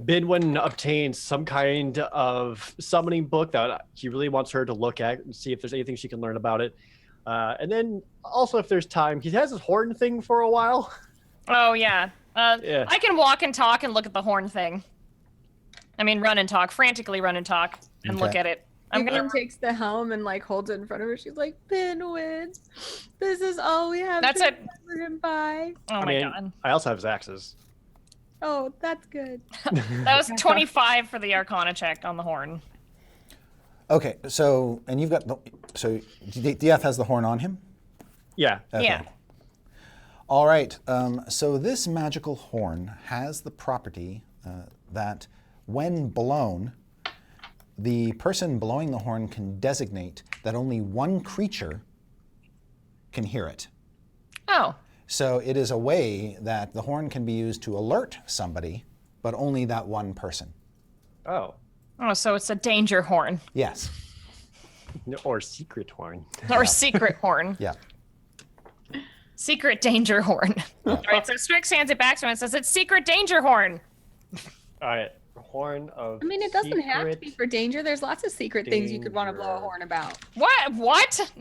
Bidwin obtained some kind of summoning book that he really wants her to look at and see if there's anything she can learn about it. And then also, if there's time, he has his horn thing for a while. Oh, yeah. Yeah. I can walk and talk and look at the horn thing. I mean, run and talk, frantically run and talk and look Okay. at it. I'm Evelyn gonna. takes the helm and like holds it in front of her. She's like, Pinwin, this is all we have. That's to it. remember children by. Oh I my mean, god. I also have axes. Oh, that's good. That was 25 for the Arcana check on the horn. Okay, so and you've got DF has the horn on him. Yeah. Okay. Yeah. All right. So this magical horn has the property that when blown, the person blowing the horn can designate that only one creature can hear it. Oh. So it is a way that the horn can be used to alert somebody, but only that one person. Oh. Oh, so it's a danger horn. Yes. Or secret horn. Or secret horn. Yeah. Secret danger horn. All right, so Strix hands it back to him and says, it's secret danger horn. All right. Horn of. I mean, it doesn't have to be secret- for danger. There's lots of secret things you could want to blow a Danger. horn about. What?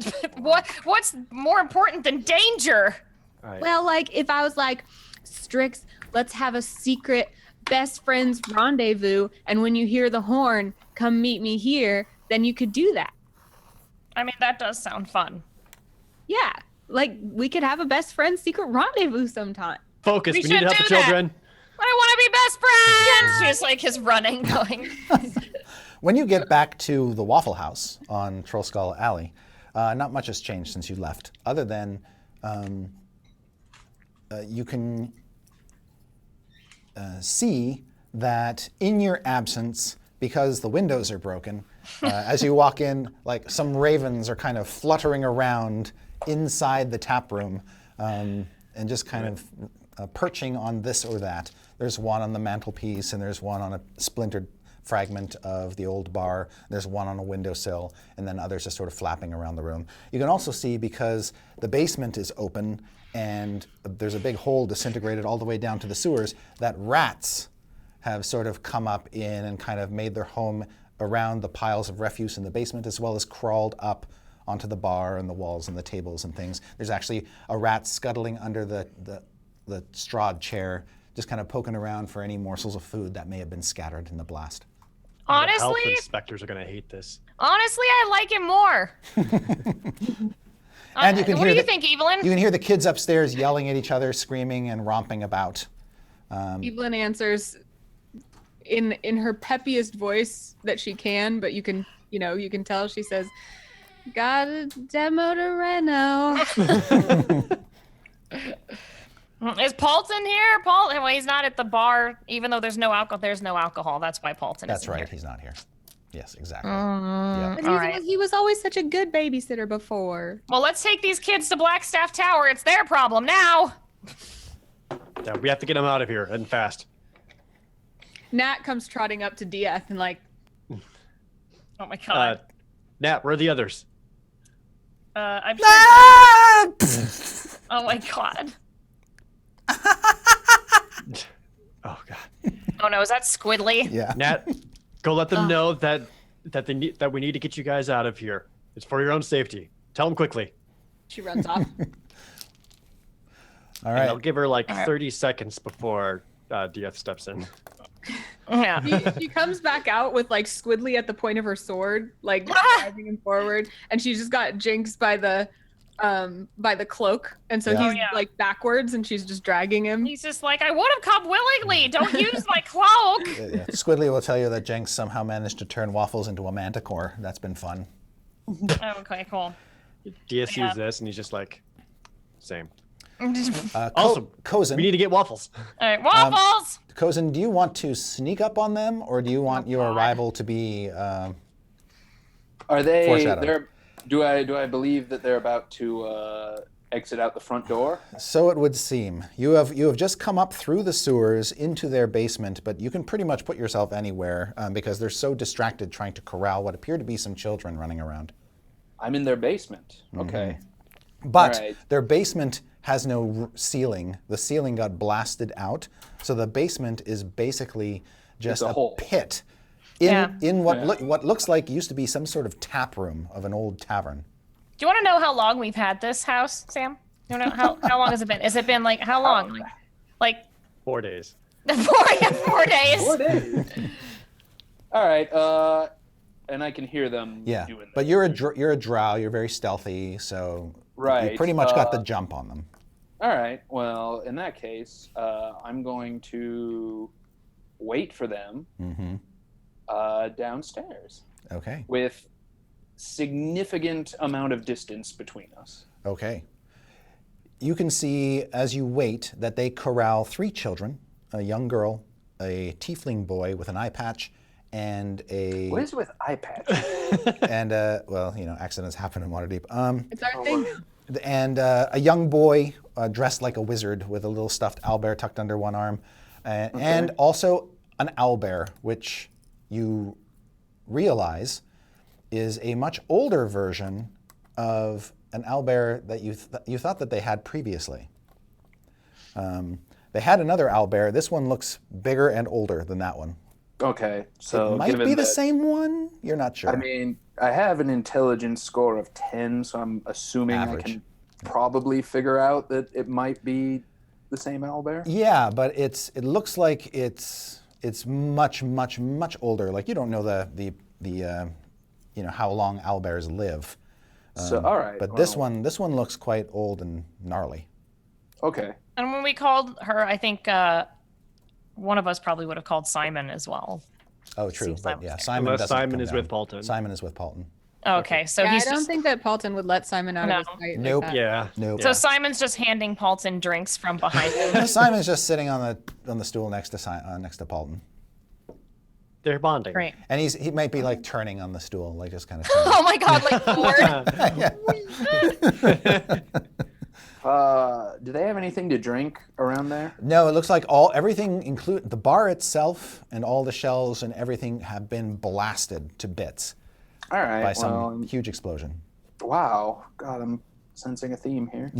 What's more important than danger? All right. Well, like if I was like, Strix, let's have a secret best friends rendezvous, and when you hear the horn, come meet me here, then you could do that. I mean, that does sound fun. Yeah, like we could have a best friends secret rendezvous sometime. Focus. We We, need to should help the do that. children. I want to be best friends. She's like his running, going. When you get back to the Waffle House on Troll Skull Alley, not much has changed since you left, other than you can see that in your absence, because the windows are broken, as you walk in, like some ravens are kind of fluttering around inside the tap room and just kind of perching on this or that. There's one on the mantelpiece, and there's one on a splintered fragment of the old bar. There's one on a windowsill, and then others are sort of flapping around the room. You can also see, because the basement is open and there's a big hole disintegrated all the way down to the sewers, that rats have sort of come up in and kind of made their home around the piles of refuse in the basement, as well as crawled up onto the bar and the walls and the tables and things. There's actually a rat scuttling under the strawed chair, just kind of poking around for any morsels of food that may have been scattered in the blast. The health Honestly, inspectors are gonna hate this. I like him more. And you can what hear do you the- think, Evelyn? You can hear the kids upstairs yelling at each other, screaming and romping about. Evelyn answers in her peppiest voice that she can, but you can tell she says, "Got a demo to Reno." Is Paulton here? Paul? Well, he's not at the bar, even though there's no alcohol. There's no alcohol. That's why Paulton That's isn't right, here. he's not here. Yes, exactly. Yeah. But All right. he was always such a good babysitter before. Well, let's take these kids to Blackstaff Tower. It's their problem now. Yeah, we have to get them out of here and fast. Nat comes trotting up to DF and like, Oh my god. Nat, where are the others? I'm sure. Ah! Oh my god. Oh god. Oh no, is that Squidly? Yeah. Nat, go let them know that we need to get you guys out of here. It's for your own safety. Tell them quickly. she runs off. All And I'll right. give her like All right. 30 seconds before DF steps in. Yeah. She comes back out with like Squidly at the point of her sword, like driving him forward, and she just got Jinx by the cloak, and so Yeah. he's Oh, yeah. like backwards, and she's just dragging him. He's just like, I would have come willingly. Don't use my cloak. Yeah. Squidly will tell you that Jenks somehow managed to turn Waffles into a manticore. That's been fun. Oh, okay, cool. DS Yeah. sees this and he's just like, same. Also, Also, we need to get waffles. All right, waffles. Chozen, do you want to sneak up on them, or do you want your God. arrival to be Are they? Foreshadowed. Do I believe that they're about to exit out the front door? So it would seem. You have just come up through the sewers into their basement, but you can pretty much put yourself anywhere because they're so distracted trying to corral what appear to be some children running around. I'm in their basement. Okay. But Right. their basement has no ceiling. The ceiling got blasted out, so the basement is basically just It's a hole. pit Yeah. in what Yeah. what looks like used to be some sort of tap room of an old tavern. Do you want to know how long we've had this house, Sam? You want to know how long has it been? Has it been like how long? Like 4 days. 4 days. 4 days. All right. And I can hear them. Yeah, doing but that. you're a drow. You're very stealthy, so you Right, pretty much got the jump on them. All right. Well, in that case, I'm going to wait for them downstairs Okay. with significant amount of distance between us. Okay. You can see as you wait that they corral 3 children, a young girl, a tiefling boy with an eye patch, and a... What is with eye patch? and, well, you know, accidents happen in Waterdeep. It's our thing. And a young boy dressed like a wizard with a little stuffed owlbear tucked under one arm. And also an owlbear, which you realize is a much older version of an owlbear that you thought that they had previously. They had another owlbear. This one looks bigger and older than that one. Okay, so It might be the same one. You're not sure. I mean, I have an intelligence score of 10, so I'm assuming Average. I can probably figure out that it might be the same owlbear. Yeah, but it looks like it's much older. Like you don't know the you know how long owlbears live. So all right, But this one looks quite old and gnarly. Okay. And when we called her, I think one of us probably would have called Simon as well. Oh, true. Seems But like- yeah, Simon Unless doesn't Simon come is down. with Paulton. Simon is with Paulton. Okay, so Yeah, he's I don't just, think that Paulton would let Simon out of his sight. Nope. Like that. Yeah. Nope. so Simon's just handing Paulton drinks from behind him. Simon's just sitting on the stool next to Paulton, They're bonding. Great. and he might be like turning on the stool, like just kind of. Oh my God! Like Ford. Do they have anything to drink around there? No, it looks like everything, include the bar itself and all the shelves and everything, have been blasted to bits All right. by some well, huge explosion. wow. God, I'm sensing a theme here.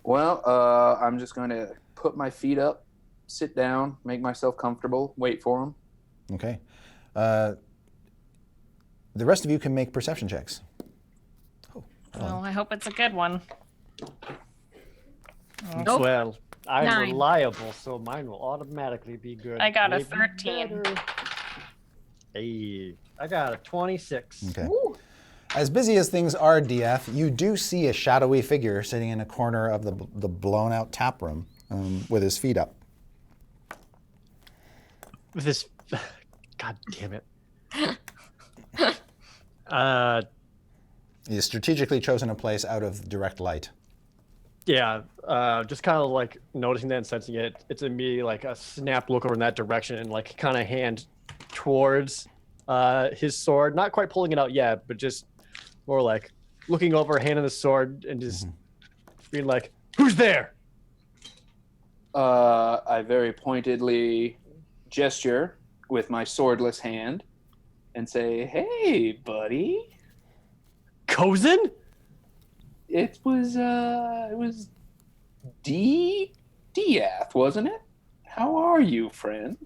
I'm just going to put my feet up, sit down, make myself comfortable, wait for them. Okay. The rest of you can make perception checks. Oh, I hope it's a good one. Nope. Well, I'm 9. reliable, so mine will automatically be good. I got a Maybe 13. better. Hey, I got a 26. Okay. As busy as things are, Diath, you do see a shadowy figure sitting in a corner of the blown-out tap room with his feet up. With this, God damn it. He's strategically chosen a place out of direct light. Yeah, just kind of like noticing that and sensing it. It's immediately like a snap look over in that direction and like kind of hand towards his sword. Not quite pulling it out yet, but just more like looking over, hand on the sword, and just being like, "Who's there?" I very pointedly gesture with my swordless hand and say, "Hey, buddy." Chozen? It was Diath, wasn't it? How are you, friend?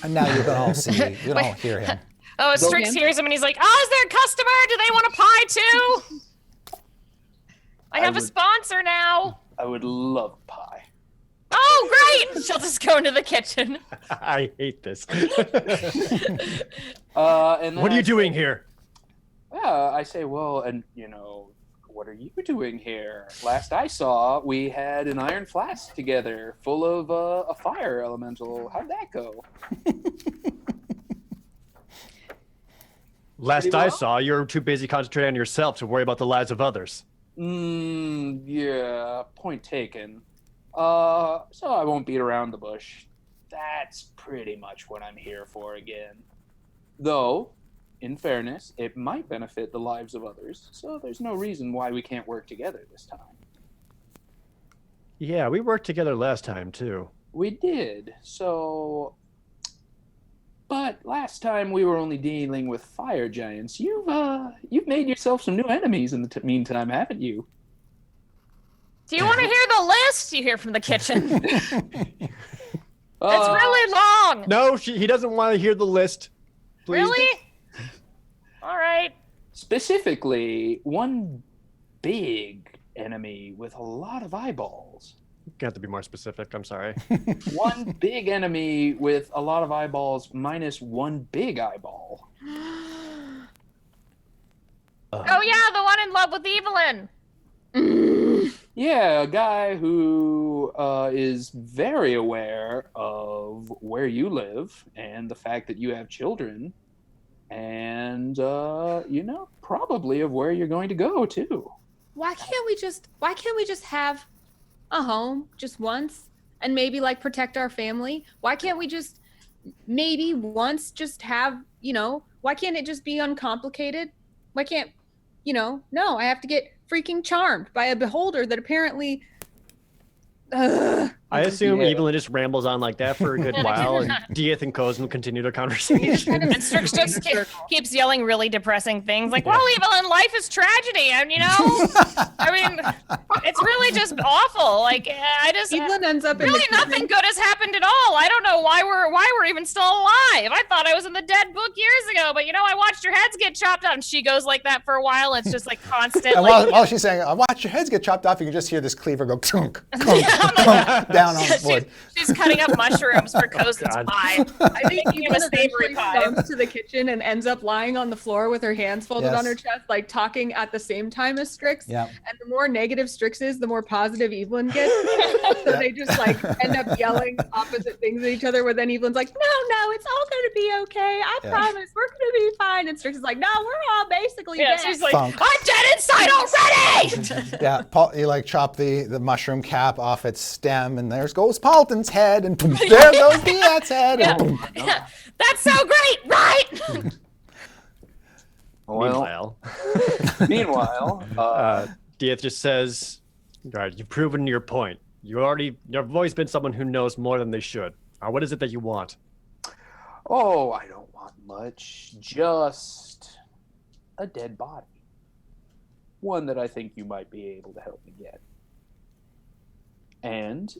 And now you can all see, you can all hear him. Oh, Strix hears him and he's like, "Oh, is there a customer? Do they want a pie too? I have a sponsor now." I would love pie. Oh, great! She'll just go into the kitchen. I hate this. And then What are you doing here? Yeah, I say, well, and what are you doing here? Last I saw, we had an iron flask together, full of a fire elemental. How'd that go? Last Pretty I well. saw, you're too busy concentrating on yourself to worry about the lives of others. Yeah, point taken. So I won't beat around the bush. That's pretty much what I'm here for again. Though, in fairness, it might benefit the lives of others, so there's no reason why we can't work together this time. Yeah, we worked together last time too. We did, so... But last time we were only dealing with fire giants. You've made yourself some new enemies in the meantime, haven't you? Do you want to hear the list? You hear from the kitchen. It's Uh, really long. No, he doesn't want to hear the list. Please. Really? All right. Specifically, one big enemy with a lot of eyeballs. You have to be more specific. I'm sorry. One big enemy with a lot of eyeballs minus one big eyeball. Oh yeah, the one in Evelyn. Yeah, a guy who is very aware of where you live and the fact that you have children, and probably of where you're going to go too. Why can't we just have a home just once and maybe like protect our family? Why can't we just maybe once just have, why can't it just be uncomplicated? Why can't, no, I have to get freaking charmed by a beholder that apparently I assume Yeah. Evelyn just rambles on like that for a good while, and Dieth and Chozen continue their conversation. And Strix just keeps yelling really depressing things like, well, Evelyn, life is tragedy. And, I mean, it's really just awful. Like, I just... Evelyn ends up in Really, the nothing good has happened at all. I don't know why we're even still alive. I thought I was in the dead book years ago, but I watched your heads get chopped off. And she goes like that for a while. It's just like constant. And like, while she's saying, I watch your heads get chopped off, you can just hear this cleaver go clunk, clunk, clunk, down on the wood. she's cutting up mushrooms for Chozen's God. pie. I think Making him a Evelyn savory eventually pie. comes to the kitchen and ends up lying on the floor with her hands folded Yes. on her chest, like talking at the same time as Strix. Yeah. And the more negative Strix is, the more positive Evelyn gets. So they just like end up yelling opposite things at each other, where then Evelyn's like, no, it's all gonna be okay. I promise, we're gonna be fine. And Strix is like, no, we're all basically Yeah, dead. she's like, Funk. I'm dead inside already. Yeah, Paul, you like chop the mushroom cap off its stem, and there goes Paulton's head, and boom, there goes Dieth's head, and boom. That's so great, right? Well, Meanwhile, meanwhile, Dieth just says, all right, you've proven your point. You've always been someone who knows more than they should. What is it that you want? oh, I don't want much. Just a dead body. One that I think you might be able to help me get. And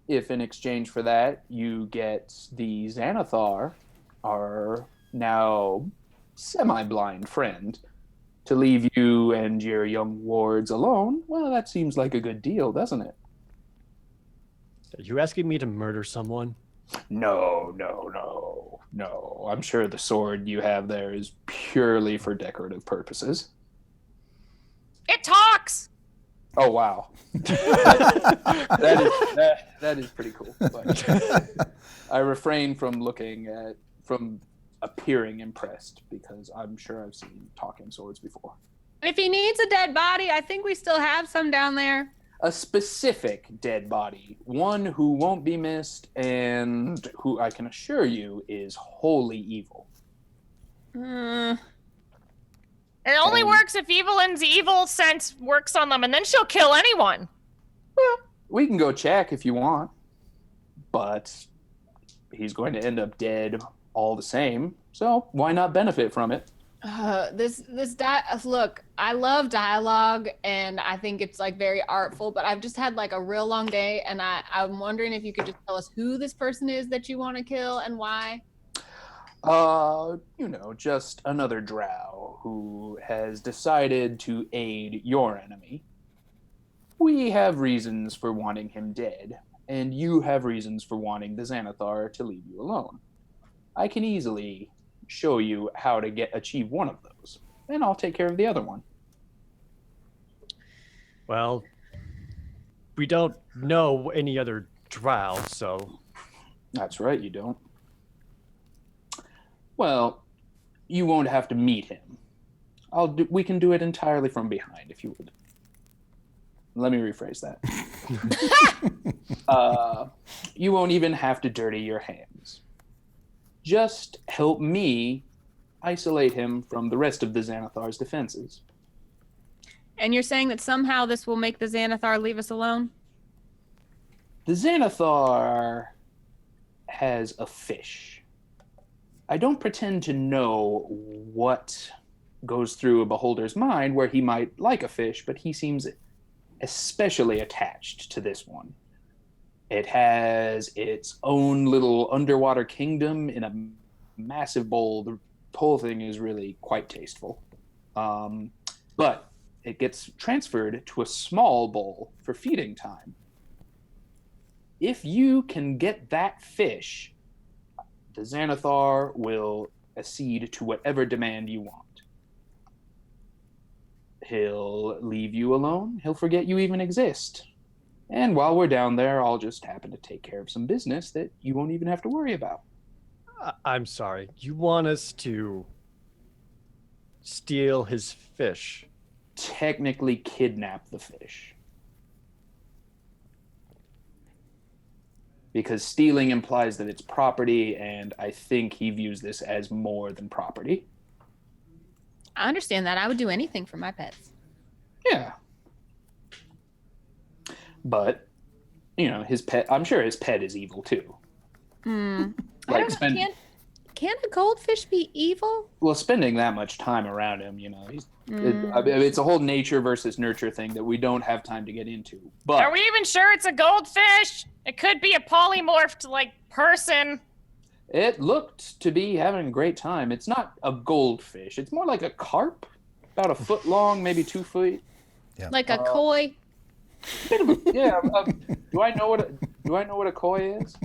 if in exchange for that you get the Xanathar, our now semi-blind friend, to leave you and your young wards alone, well, that seems like a good deal, doesn't it? Are you asking me to murder someone? No. I'm sure the sword you have there is purely for decorative purposes. It talks. Oh, wow. that is pretty cool. But I refrain from appearing impressed, because I'm sure I've seen talking swords before. If he needs a dead body, I think we still have some down there. A specific dead body, one who won't be missed, and who I can assure you is wholly evil. Uh, It only And- works if Evelyn's evil sense works on them, and then she'll kill anyone. We can go check if you want, but he's going to end up dead all the same, so why not benefit from it? Look, I love dialogue, and I think it's like very artful, but I've just had like a real long day, and I'm wondering if you could just tell us who this person is that you want to kill and why. Just another drow who has decided to aid your enemy. We have reasons for wanting him dead, and you have reasons for wanting the Xanathar to leave you alone. I can easily show you how to achieve one of those, and I'll take care of the other one. Well, we don't know any other drow, so That's right, you don't. Well, you won't have to meet him. We can do it entirely from behind, if you would. Let me rephrase that. You won't even have to dirty your hands. Just help me isolate him from the rest of the Xanathar's defenses. And you're saying that somehow this will make the Xanathar leave us alone? The Xanathar has a fish. I don't pretend to know what goes through a beholder's mind where he might like a fish, but he seems especially attached to this one. It has its own little underwater kingdom in a massive bowl. The whole thing is really quite tasteful. But it gets transferred to a small bowl for feeding time. If you can get that fish, the Xanathar will accede to whatever demand you want. he'll leave you alone. He'll forget you even exist. And while we're down there, I'll just happen to take care of some business that you won't even have to worry about. I'm sorry. You want us to steal his fish? Technically kidnap the fish. Because stealing implies that it's property, and I think he views this as more than property. I understand that. I would do anything for my pets. Yeah. But, his pet, I'm sure his pet is evil too. I Like don't know. Can a goldfish be evil? Well, spending that much time around him, it's a whole nature versus nurture thing that we don't have time to get into. But Are we even sure it's a goldfish? It could be a polymorphed, person. it looked to be having a great time. It's not a goldfish. It's more like a carp, about a foot long, maybe 2 feet. Yeah. Like a koi? Yeah. Do I know what a koi is?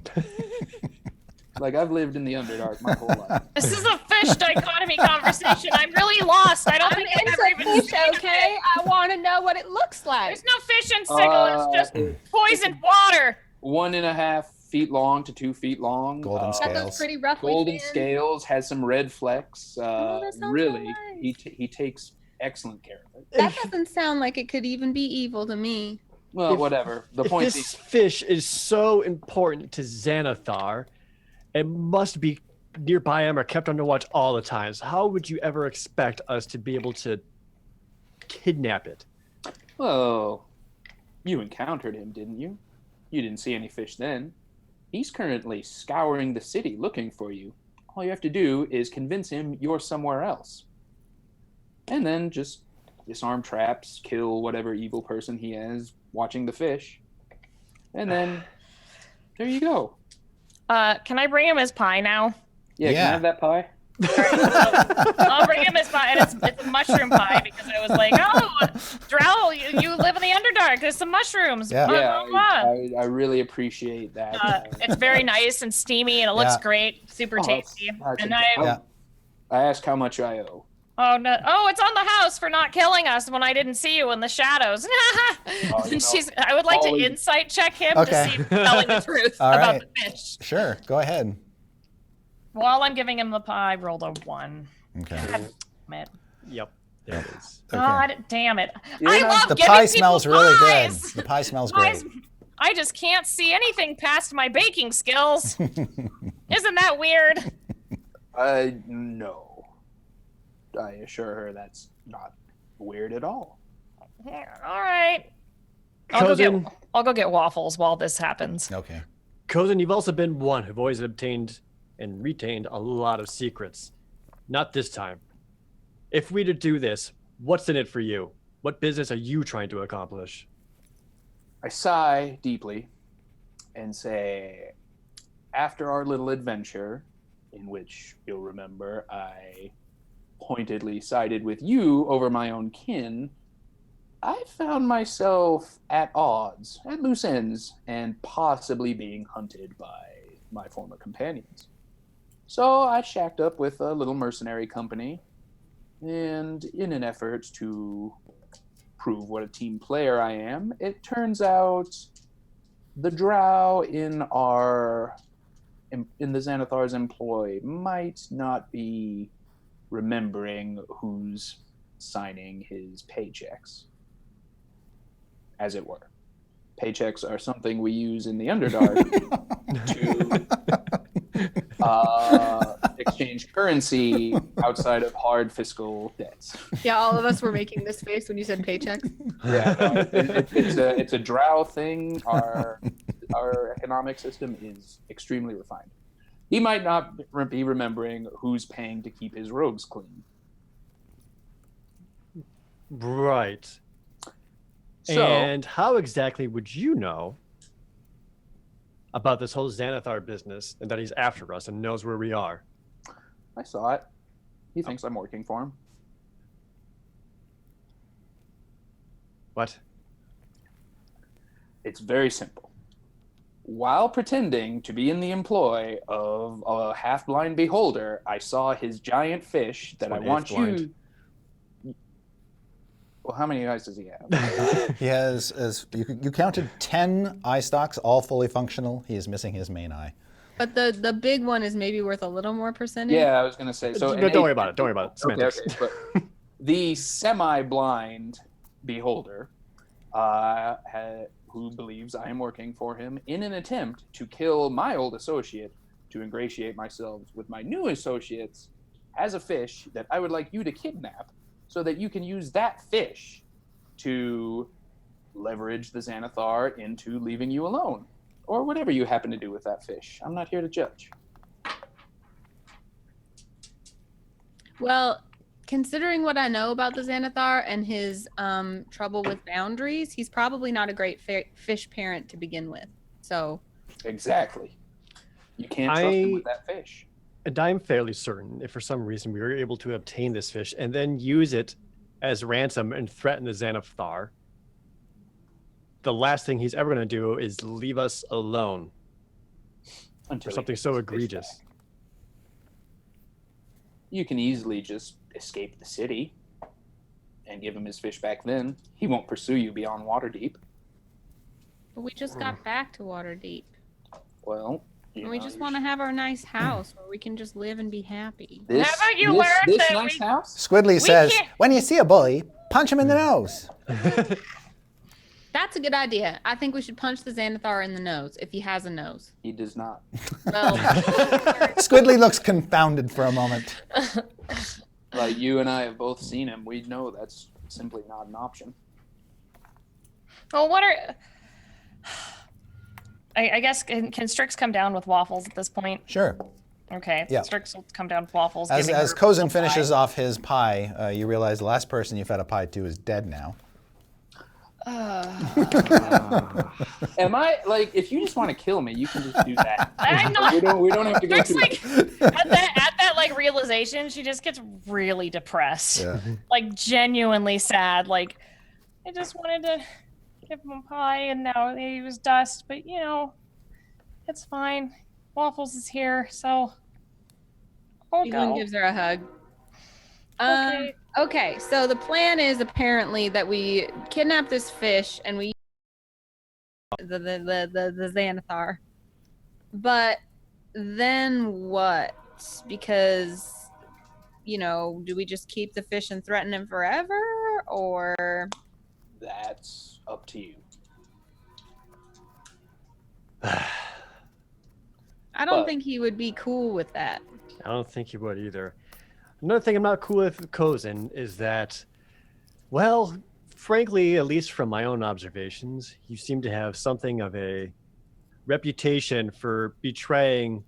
Like, I've lived in the Underdark my whole life. This is a fish dichotomy conversation. I'm really lost. I don't think I've ever even fish, seen okay? it. I want to know what it looks like. There's no fish in Sigil. It's just poisoned water. 1.5 feet long to 2 feet long. Golden Got those scales. pretty roughly Golden thin. scales, has some red flecks. that sounds Really, so nice. he takes excellent care of it. That doesn't sound like it could even be evil to me. Well, whatever. The If point this is, fish is so important to Xanathar, it must be nearby him or kept under watch all the time. So how would you ever expect us to be able to kidnap it? well, you encountered him, didn't you? You didn't see any fish then. He's currently scouring the city looking for you. All you have to do is convince him you're somewhere else. And then just disarm traps, kill whatever evil person he has watching the fish. And then there you go. Can I bring him his pie now? Yeah, can Yeah. I have that pie? I'll bring him his pie, and it's a mushroom pie because I was like, oh, Drow, you live in the Underdark. There's some mushrooms. Yeah. Yeah, Blah. I really appreciate that. It's very nice and steamy, and it looks Yeah. great, super Oh, that's- tasty. that's And incredible. Yeah. I asked how much I owe. oh no, it's on the house for not killing us when I didn't see you in the shadows. I would like to always- insight check him Okay. to see if he's telling the truth All about right. the fish. Sure, go ahead. While I'm giving him the pie, I rolled a 1. Okay. Damn it. Yep. There it is. Okay. God damn it. You're I not- love The giving pie people smells really pies. good. The pie smells Pies- great. I just can't see anything past my baking skills. Isn't that weird? No. I assure her that's not weird at all. All right. Chozen, I'll go get waffles while this happens. Okay. Chozen, you've also been one who've always obtained and retained a lot of secrets. Not this time. If we to do this, what's in it for you? What business are you trying to accomplish? I sigh deeply and say, after our little adventure, in which you'll remember I pointedly sided with you over my own kin, I found myself at odds, at loose ends, and possibly being hunted by my former companions. So I shacked up with a little mercenary company, and in an effort to prove what a team player I am, it turns out the drow in the Xanathar's employ might not be remembering who's signing his paychecks, as it were. Paychecks are something we use in the Underdark to exchange currency outside of hard fiscal debts. Yeah, all of us were making this face when you said paychecks. Yeah, no, it's a drow thing. Our economic system is extremely refined. He might not be remembering who's paying to keep his robes clean. Right. So, And how exactly would you know about this whole Xanathar business and that he's after us and knows where we are? I saw it. He thinks I'm working for him. What? It's very simple. While pretending to be in the employ of a half-blind beholder, I saw his giant fish that I One want eighth blind. you... Well, how many eyes does he have? He has, as you counted 10 eye stalks, all fully functional. He is missing his main eye. But the big one is maybe worth a little more percentage. Yeah, I was gonna say. So Don't worry about it. Don't worry about it. Okay, Semantics. okay. But the semi-blind beholder, who believes I am working for him in an attempt to kill my old associate, to ingratiate myself with my new associates, has a fish that I would like you to kidnap, so that you can use that fish to leverage the Xanathar into leaving you alone, or whatever you happen to do with that fish. I'm not here to judge. Well, considering what I know about the Xanathar and his trouble with boundaries, he's probably not a great fish parent to begin with. So Exactly. You can't trust him with that fish. And I'm fairly certain if for some reason we were able to obtain this fish and then use it as ransom and threaten the Xanathar, the last thing he's ever going to do is leave us alone Until for something so egregious. You can easily just escape the city and give him his fish back then. He won't pursue you beyond Waterdeep. but we just got back to Waterdeep. Well, And we just want to have our nice house where we can just live and be happy. this, How about you this, learn this that nice house? Squidly says, can't- when you see a bully, punch him in the nose. That's a good idea. I think we should punch the Xanathar in the nose if he has a nose. He does not. Well, Squidly looks confounded for a moment. Like you and I have both seen him. We know that's simply not an option. Well, what are? I guess can Strix come down with waffles at this point? Sure. Okay, Yeah. Strix will come down with waffles. As giving her Chozen a finishes pie. off his pie, you realize the last person you fed a pie to is dead now. Am I like? If you just want to kill me, you can just do that. I'm not- We don't have to go Strix, through. like at that like realization, she just gets really depressed, Yeah. like genuinely sad. Like I just wanted to give him a pie, and now he was dust. But you know, it's fine. Waffles is here, so I'll Evelyn go. gives her a hug. Okay. Okay, so the plan is apparently that we kidnap this fish and we the Xanathar. But then what? Because do we just keep the fish and threaten him forever, or That's up to you. I don't But- think he would be cool with that. I don't think he would either. Another thing I'm not cool with Chozen is that, well, frankly, at least from my own observations, you seem to have something of a reputation for betraying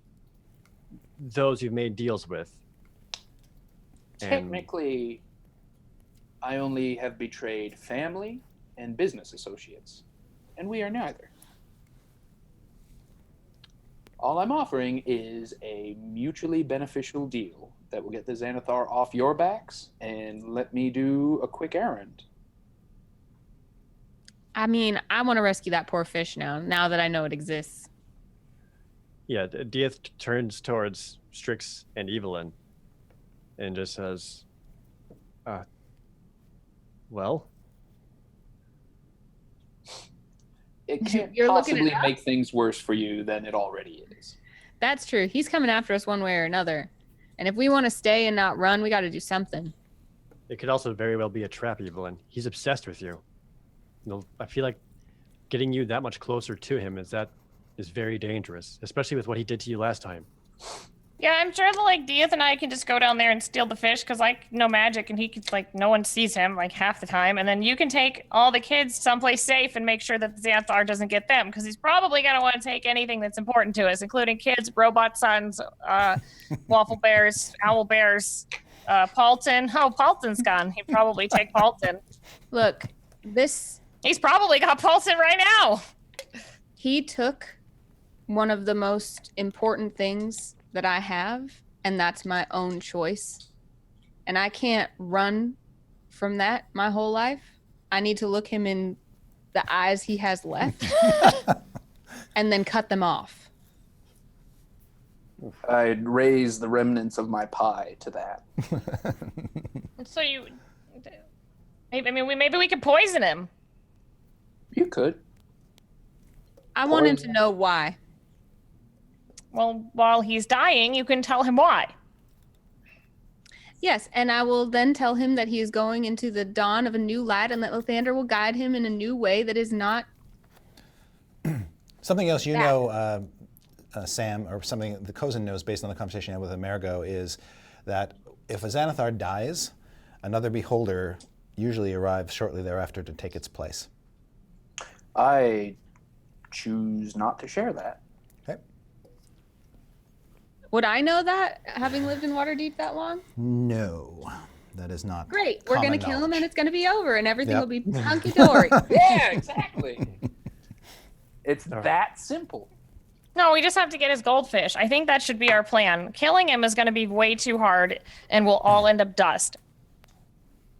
those you've made deals with. And Technically, I only have betrayed family and business associates, and we are neither. All I'm offering is a mutually beneficial deal that will get the Xanathar off your backs and let me do a quick errand. I mean, I want to rescue that poor fish now that I know it exists. yeah, Dieth turns towards Strix and Evelyn and just says, well, It can't You're looking possibly it up? make things worse for you than it already is. That's true. He's coming after us one way or another. And if we want to stay and not run, we got to do something. it could also very well be a trap, Evelyn. He's obsessed with you. I feel like getting you that much closer to him is very dangerous, especially with what he did to you last time. Yeah, I'm sure that Dieth and I can just go down there and steal the fish because no magic, and he could no one sees him half the time, and then you can take all the kids someplace safe and make sure that the Xanathar doesn't get them because he's probably gonna want to take anything that's important to us, including kids, robot sons, waffle bears, owl bears, Paulton. Oh, Paulton's gone. He'd probably take Paulton. Look, He's probably got Paulton right now. he took one of the most important things that I have, and that's my own choice. And I can't run from that my whole life. I need to look him in the eyes he has left and then cut them off. I'd raise the remnants of my pie to that. So you, Maybe we could poison him. You could. I want him to know why. Well, while he's dying, you can tell him why. Yes, and I will then tell him that he is going into the dawn of a new light and that Lathander will guide him in a new way that is not... Something else you know, Sam, or something the Chozen knows based on the conversation I had with Amerigo, is that if a Xanathar dies, another beholder usually arrives shortly thereafter to take its place. I choose not to share that. Okay. Would I know that, having lived in Waterdeep that long? No, that is not. Great, we're going to kill him knowledge. and it's going to be over and everything Yep. will be hunky-dory. Yeah, exactly. It's that simple. No, we just have to get his goldfish. I think that should be our plan. Killing him is going to be way too hard, and we'll all end up dust.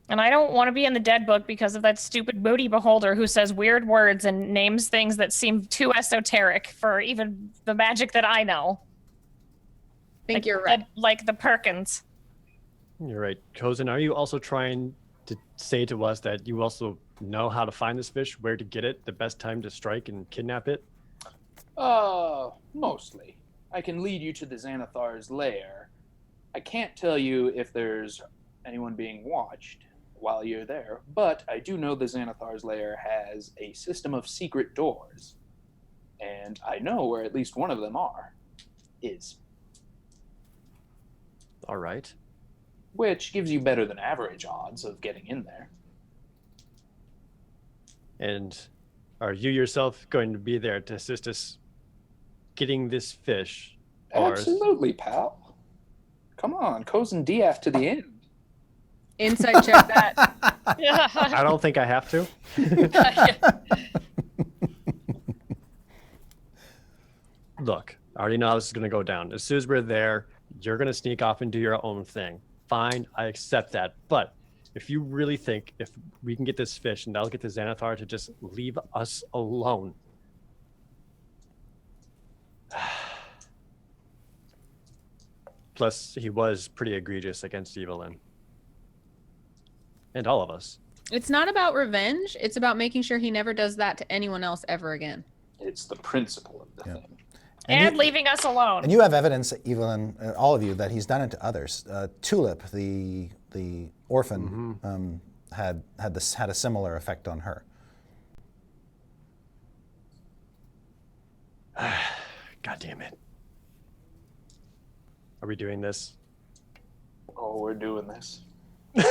And I don't want to be in the dead book because of that stupid moody beholder who says weird words and names things that seem too esoteric for even the magic that I know. I think you're right. Like the Perkins. You're right. Chozen, are you also trying to say to us that you also know how to find this fish, where to get it, the best time to strike and kidnap it? Mostly. I can lead you to the Xanathar's lair. I can't tell you if there's anyone being watched while you're there, but I do know the Xanathar's lair has a system of secret doors. And I know where at least one of them is. All right. Which gives you better than average odds of getting in there. And are you yourself going to be there to assist us getting this fish? Or... Absolutely, pal. Come on, Chozen Diaf to the end. Insight check that. I don't think I have to. Look, I already know how this is going to go down. As soon as we're there, you're going to sneak off and do your own thing. Fine, I accept that. But if you really think if we can get this fish and that'll get the Xanathar to just leave us alone. Plus, he was pretty egregious against Evelyn. And all of us. It's not about revenge. It's about making sure he never does that to anyone else ever again. It's the principle of the thing. And leaving us alone. And you have evidence, Evelyn, all of you, that he's done it to others. Tulip, the orphan, had a similar effect on her. God damn it. Are we doing this? Oh, we're doing this. I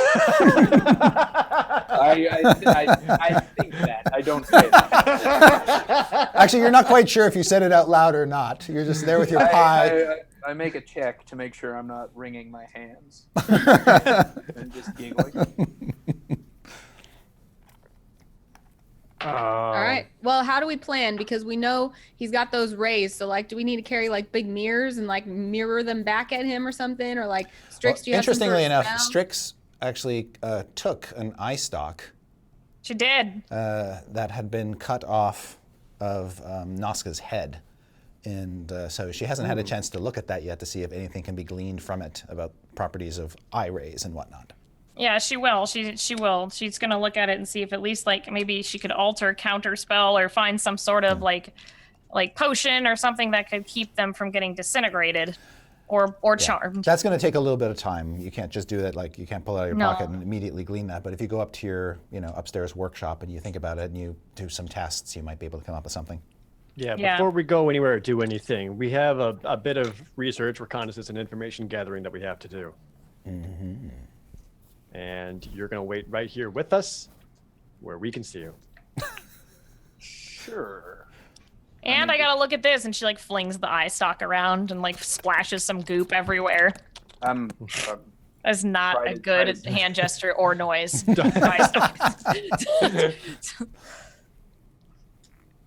think that. I don't say that. Actually, you're not quite sure if you said it out loud or not. You're just there with your pie. I make a check to make sure I'm not wringing my hands and just giggling. All right. Well, how do we plan? Because we know he's got those rays. So, like, do we need to carry like big mirrors and like mirror them back at him or something? Or like, Strix, do you have some interestingly sort of enough, spell? Strix actually took an eye stalk She did. that had been cut off of Noska's head. And so she hasn't had a chance to look at that yet to see if anything can be gleaned from it about properties of eye rays and whatnot. Yeah, she will. She will. She's gonna look at it and see if at least like maybe she could alter counter spell or find some sort of like potion or something that could keep them from getting disintegrated or charmed. That's going to take a little bit of time. You can't just do that. Like you can't pull it out of your No. pocket and immediately glean that. But if you go up to your upstairs workshop and you think about it and you do some tests, you might be able to come up with something. Yeah, Yeah. before we go anywhere or do anything, we have a bit of research, reconnaissance, and information gathering that we have to do. Mm-hmm. And you're going to wait right here with us where we can see you. Sure. And I gotta look at this, and she like flings the eye stalk around and like splashes some goop everywhere. That's not Try a to- good try to- hand gesture or noise. Eye stalk.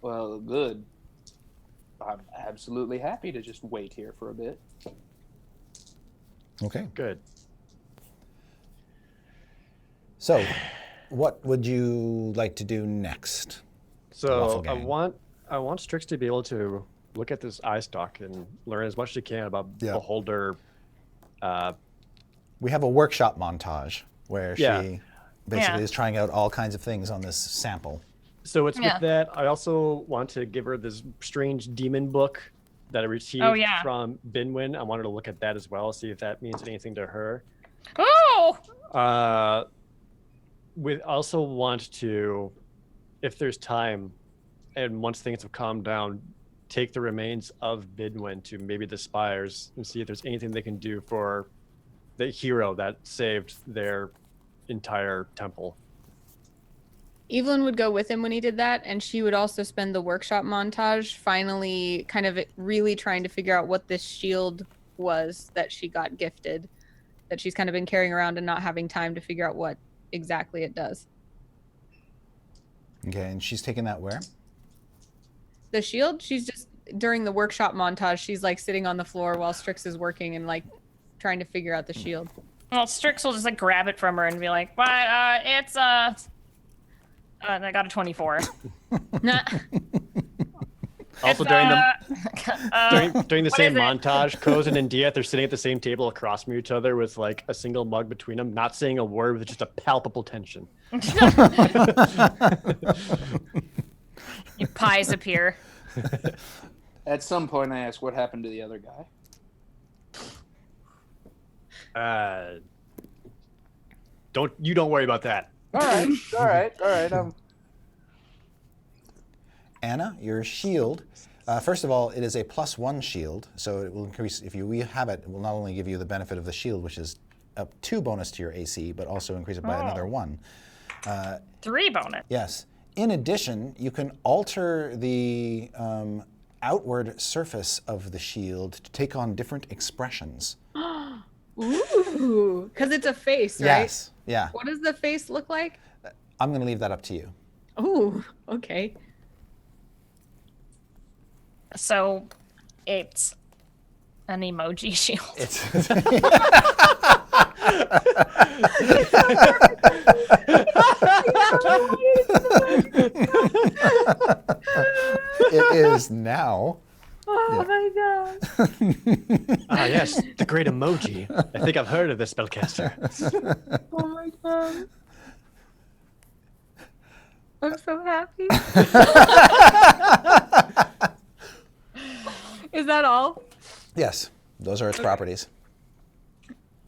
Well, good. I'm absolutely happy to just wait here for a bit. Okay. Good. So, what would you like to do next? So Waffle I gang. want Strix to be able to look at this eye stalk and learn as much as she can about Beholder. We have a workshop montage where Yeah. she basically Yeah. is trying out all kinds of things on this sample. So it's Yeah. with that. I also want to give her this strange demon book that I received yeah. from Binwin. I wanted to look at that as well, see if that means anything to her. Oh! We also want to, if there's time, and once things have calmed down, take the remains of Binwin to maybe the spires and see if there's anything they can do for the hero that saved their entire temple. Evelyn would go with him when he did that, and she would also spend the workshop montage finally kind of really trying to figure out what this shield was that she got gifted, that she's kind of been carrying around and not having time to figure out what exactly it does. Okay, and she's taking that where? The shield, she's just, during the workshop montage, she's like sitting on the floor while Strix is working and like trying to figure out the shield. Well, Strix will just like grab it from her and be like, "But it's I got a 24." Also, It's, during the what same is it? montage, Chozen and Dieth are sitting at the same table across from each other with like a single mug between them, not saying a word, with just a palpable tension. Your pies appear. At some point, I ask, what happened to the other guy? Don't worry about that. All right. Anna, your shield. First of all, it is a +1 shield, so it will increase, if you have it, it will not only give you the benefit of the shield, which is up 2 bonus to your AC, but also increase it by another 1. 3 bonus. Yes. In addition, you can alter the outward surface of the shield to take on different expressions. Ooh, because it's a face, right? Yes. Yeah. What does the face look like? I'm going to leave that up to you. Ooh, okay. So, it's an emoji shield. It's it is now. Oh my god. Ah, yes, the great emoji. I think I've heard of this spellcaster. Oh my god. I'm so happy. Is that all? Yes, those are its properties.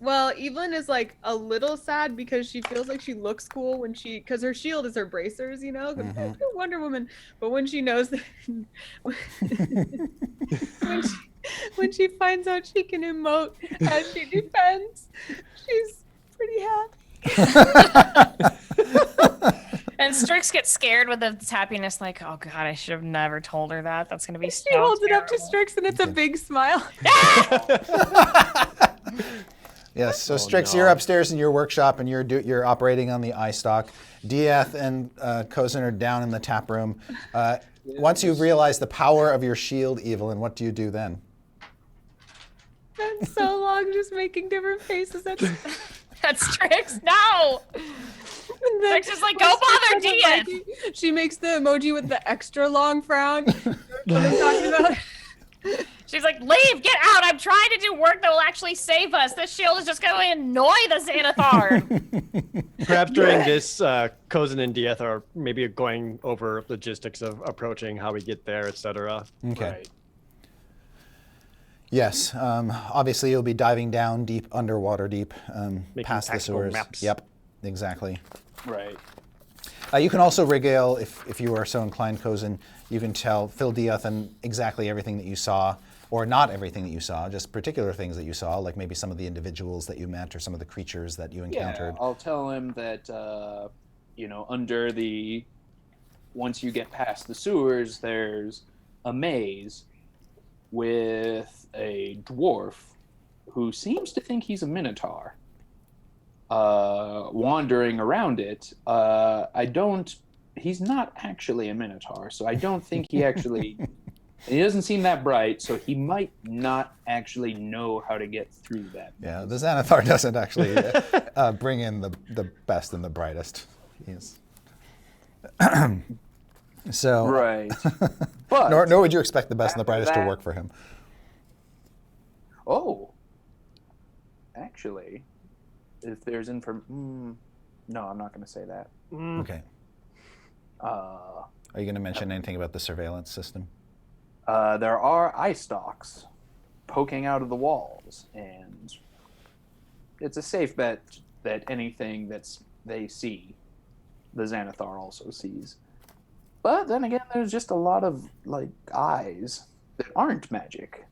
Well, Evelyn is like a little sad because she feels like she looks cool when because her shield is her bracers, you know, Wonder Woman. But when she knows that, when she finds out she can emote as she defends, she's pretty happy. And Strix gets scared with its happiness, like, "Oh god, I should have never told her that. That's gonna be so She holds it up to terrible." Strix and it's a big smile. Yes, so Strix, you're upstairs in your workshop and you're operating on the eye stock. Dieth and Chozen are down in the tap room. Once you've realized the power of your shield, Evelyn, what do you do then? That's so long just making different faces. That's Strix. No. And then Strix is like, "Go bother Dieth." She makes the emoji with the extra long frown. What I'm talking about. She's like, "Leave, get out. I'm trying to do work that will actually save us. This shield is just going to annoy the Xanathar." Perhaps during this, Chozen and Dieth are maybe going over logistics of approaching, how we get there, etc. Okay. Right. Yes, obviously you'll be diving down deep, underwater deep, past the tactical sewers. maps. Yep, exactly. Right. You can also regale, if you are so inclined, Chozen, you can tell Phil Diethan exactly everything that you saw, or not everything that you saw, just particular things that you saw, like maybe some of the individuals that you met or some of the creatures that you encountered. Yeah, I'll tell him that, under once you get past the sewers, there's a maze with a dwarf who seems to think he's a minotaur. Wandering around it. He's not actually a minotaur, so I don't think he actually, he doesn't seem that bright, so he might not actually know how to get through that. Yeah, the Xanathar doesn't actually bring in the best and the brightest. Yes. So, Right. But, nor would you expect the best and the brightest to that- work for him. Oh. Actually, if there's No, I'm not going to say that. Okay. Are you going to mention anything about the surveillance system? There are eye stalks poking out of the walls, and it's a safe bet that anything they see, the Xanathar also sees. But then again, there's just a lot of like eyes that aren't magic.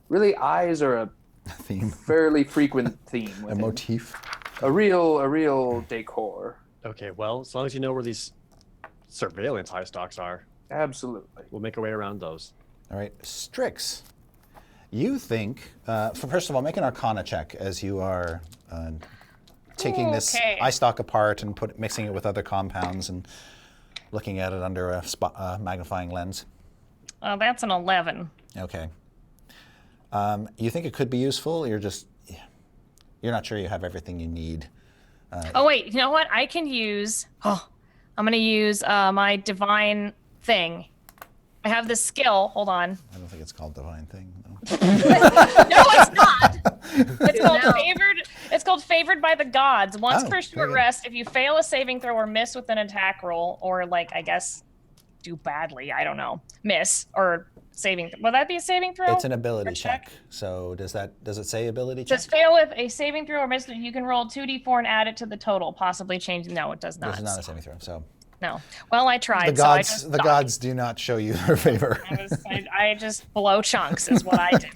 Really, eyes are a Theme. fairly frequent theme. A Within. motif. A real decor. Okay, well, as long as you know where these surveillance high stocks are, Absolutely. we'll make our way around those. All right, Strix. You think, first of all, make an Arcana check as you are taking this eye stalk apart and mixing it with other compounds and looking at it under a magnifying lens. That's an 11. Okay. You think it could be useful? You're not sure you have everything you need. Oh wait, you know what? I can use. Oh, I'm gonna use my divine thing. I have this skill. Hold on. I don't think it's called divine thing. No. No, it's not. It's called favored. It's called favored by the gods. Once per short rest, if you fail a saving throw or miss with an attack roll, or like I guess do badly, I don't know, miss or saving. Will that be a saving throw? It's an ability check. So does it say ability check? Just fail with a saving throw or miss. You can roll 2d4 and add it to the total, possibly change. No, it does not. This is not a saving throw. So no. Well, I tried. The gods do not show you their favor. I just blow chunks is what I do.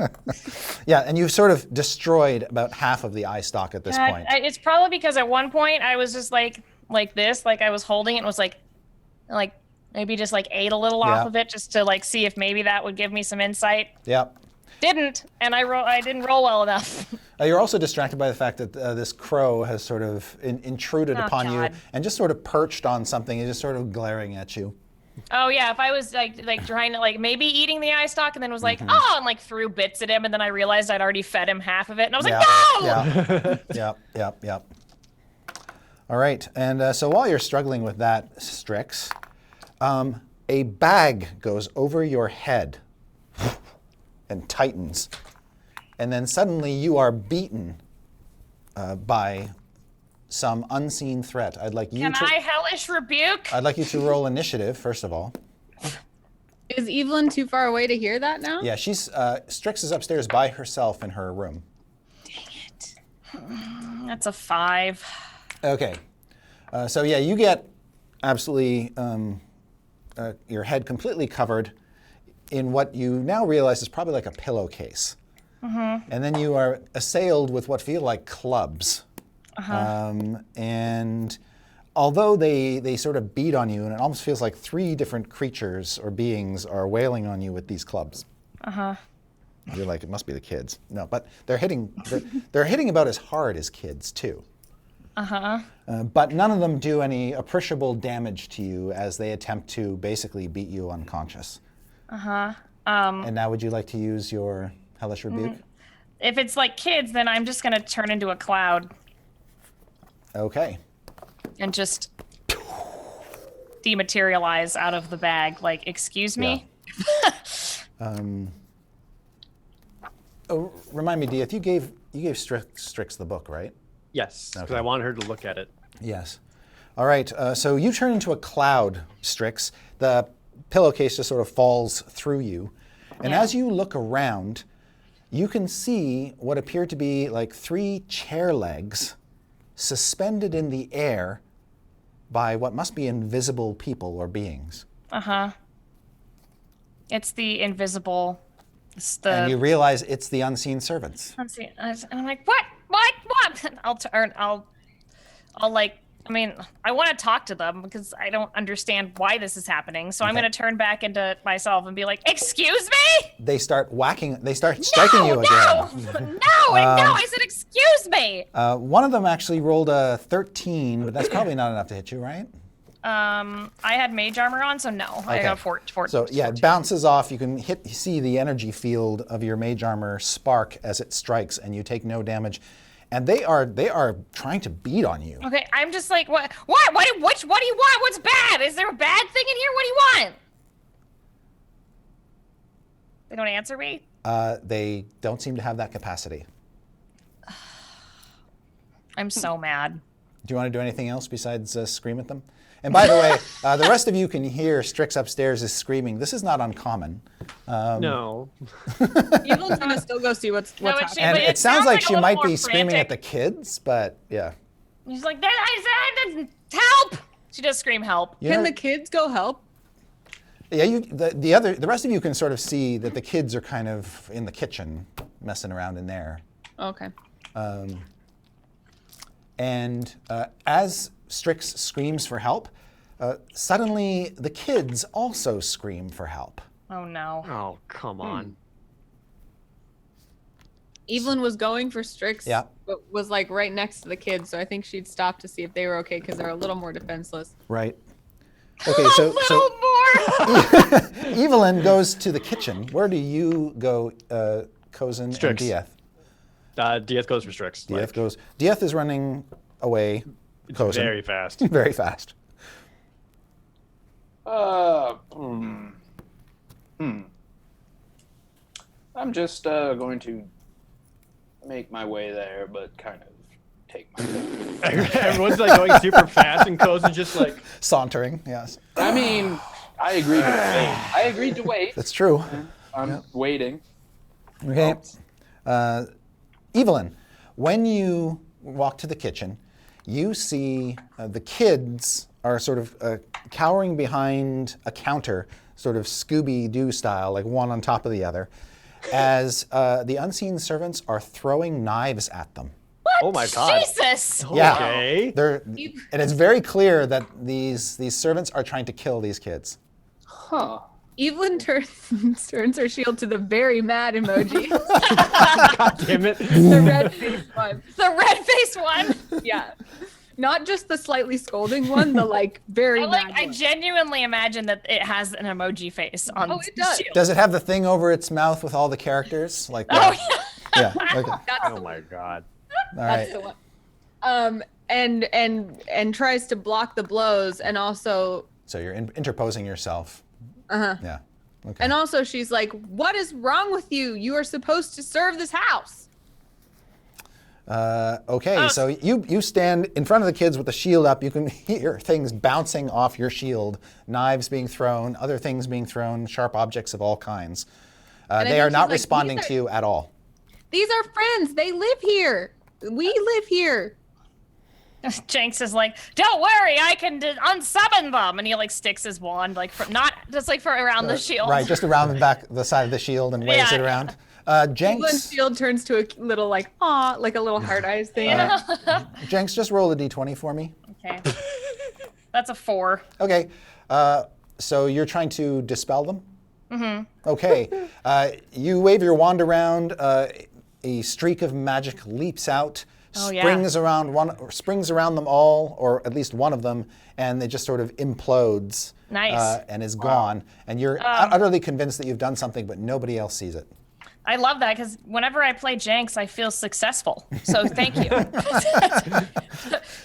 Yeah, and you've sort of destroyed about half of the eye stalk at this point. It's probably because at one point I was just like this, like I was holding it and was like maybe just like ate a little off of it just to like see if maybe that would give me some insight. Yep. Didn't, and I didn't roll well enough. You're also distracted by the fact that this crow has sort of intruded upon you and just sort of perched on something and just sort of glaring at you. Oh yeah, if I was like trying to like maybe eating the eye stalk and then was like and like threw bits at him and then I realized I'd already fed him half of it and I was like no. Yep. All right, and so while you're struggling with that, Strix, a bag goes over your head and tightens, and then suddenly you are beaten by some unseen threat. I'd like you Can I hellish rebuke? I'd like you to roll initiative first of all. Is Evelyn too far away to hear that now? Yeah, Strix is upstairs by herself in her room. Dang it. That's a 5. Okay, so yeah, you get absolutely your head completely covered in what you now realize is probably like a pillowcase. And then you are assailed with what feel like clubs. And although they sort of beat on you, and it almost feels like 3 different creatures or beings are wailing on you with these clubs. You're like, it must be the kids. No, but they're hitting about as hard as kids too. But none of them do any appreciable damage to you as they attempt to basically beat you unconscious. And now would you like to use your hellish rebuke? If it's like kids, then I'm just gonna turn into a cloud. Okay. And just dematerialize out of the bag. Like, excuse me? Remind me, Dia, you gave Strix the book, right? Yes, because I wanted her to look at it. Yes. All right, so you turn into a cloud, Strix. The pillowcase just sort of falls through you. And as you look around, you can see what appear to be like 3 chair legs suspended in the air by what must be invisible people or beings. It's the invisible. And you realize it's the unseen servants. Unseen. And I'm like, what? I'll like, I mean, I want to talk to them because I don't understand why this is happening. So I'm going to turn back into myself and be like, excuse me? They start striking you again. No, I said, excuse me. One of them actually rolled a 13, but that's probably not enough to hit you, right? I had mage armor on, so no. I got 14. So yeah, it bounces off. You can see the energy field of your mage armor spark as it strikes, and you take no damage. And they are trying to beat on you. Okay, I'm just like, what do you want? What's bad? Is there a bad thing in here? What do you want? They don't answer me? They don't seem to have that capacity. I'm so mad. you want to do anything else besides scream at them? And by the way, the rest of you can hear Strix upstairs is screaming. This is not uncommon. No. Evelyn's gonna still go see what's No, happening. And But it sounds like she a little might more be screaming at frantic. the kids, but yeah. She's like, I said, help! She does scream help. You Can know- the kids go help? Yeah, the rest of you can sort of see that the kids are kind of in the kitchen, messing around in there. Okay. And as Strix screams for help, suddenly the kids also scream for help. Oh no. Oh, come on. Evelyn was going for Strix, Yeah. but was like right next to the kids, so I think she'd stop to see if they were okay because they're a little more defenseless. Right. Okay, so more! Evelyn goes to the kitchen. Where do you go, Chozen and Strix. Dieth? Dieth goes for Strix. Dieth goes. Dieth is running away. Chozen. Very fast. Very fast. I'm just going to make my way there, but kind of take my time. Everyone's like going super fast, and Chozen's just like, Sauntering, yes. I mean, I agreed to wait. I agreed to wait. That's true. I'm waiting. Okay. Evelyn, when you walk to the kitchen, you see the kids are sort of cowering behind a counter, sort of Scooby-Doo style, like one on top of the other, as the unseen servants are throwing knives at them. oh my god. Jesus! Yeah. Okay. And it's very clear that these servants are trying to kill these kids. Huh. Evelyn turns her shield to the very mad emoji. God damn it. The red face one. The red face one. Yeah. Not just the slightly scolding one, the like very mad I one. genuinely imagine that it has an emoji face on Oh, it does. the shield. Does it have the thing over its mouth with all the characters? Like Oh, yeah. Okay. That's Oh my god. All right. That's the one. And tries to block the blows, and also So you're interposing yourself. Uh-huh. Yeah. Okay. and also she's like, "What is wrong with you? You are supposed to serve this house." Okay, so you stand in front of the kids with the shield up. You can hear things bouncing off your shield, knives being thrown, other things being thrown, sharp objects of all kinds. I They think are she's not like, responding "These are- to you at all. These are friends. They live here. We live here. Jenks is like, don't worry, I can unsummon them, and he like sticks his wand like for not just like for around the shield. Right, just around the back, the side of the shield, and waves Yeah. it around. Evelyn's Jenks, shield turns to a little like aw, like a little heart eyes thing. Jenks, just roll a d20 for me. Okay. That's a 4. Okay, so you're trying to dispel them? Mm-hmm. Okay, you wave your wand around, a streak of magic leaps out, Oh, yeah. springs around them all, or at least one of them, and it just sort of implodes. Nice. And is gone. And you're utterly convinced that you've done something, but nobody else sees it. I love that because whenever I play Jenks, I feel successful. So thank you.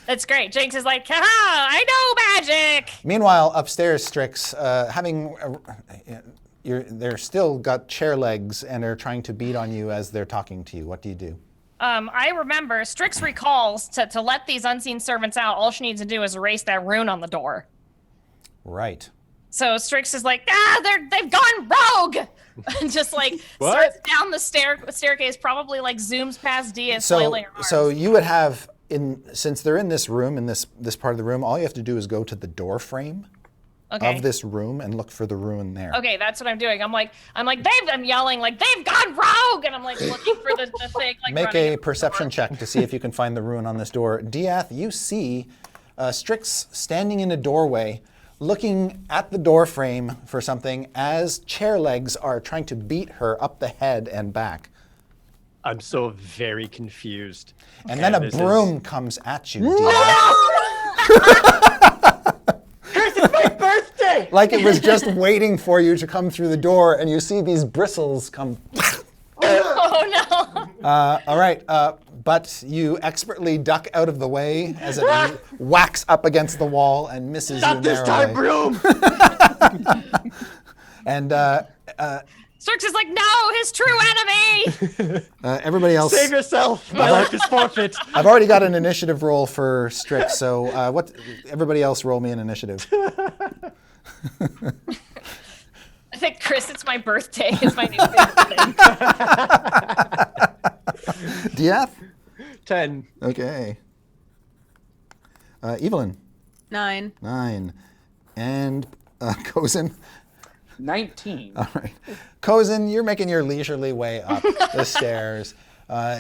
That's great. Jenks is like, haha, I know magic. Meanwhile, upstairs, Strix, they're still got chair legs and are trying to beat on you as they're talking to you. What do you do? I remember Strix recalls to let these unseen servants out. All she needs to do is erase that rune on the door. Right. So Strix is like, they've gone rogue, and just like starts down the staircase. Probably like zooms past Dia, flailing her arms. So you would have since they're in this room, in this part of the room, all you have to do is go to the door frame Okay. of this room and look for the rune there. Okay, that's what I'm doing. I'm yelling like they've gone rogue, and I'm like looking for the thing. Like Make running a perception check to see if you can find the rune on this door. Diath, you see Strix standing in a doorway, looking at the door frame for something as chair legs are trying to beat her up the head and back. I'm so very confused. And then a this broom comes at you, Diath. Birthday! Like it was just waiting for you to come through the door, and you see these bristles come. Oh no! All right, but you expertly duck out of the way as it whacks up against the wall and misses you Not this time, narrowly. broom! And Strix is like, no, his true enemy. Everybody else. Save yourself. My life is forfeit. I've already got an initiative roll for Strix, so what? Everybody else roll me an initiative. I think, Chris, it's my birthday. It's my new favorite thing. Dieth? 10. Okay. Evelyn? 9. 9. And Chozen? 19. All right. Chozen, you're making your leisurely way up the stairs.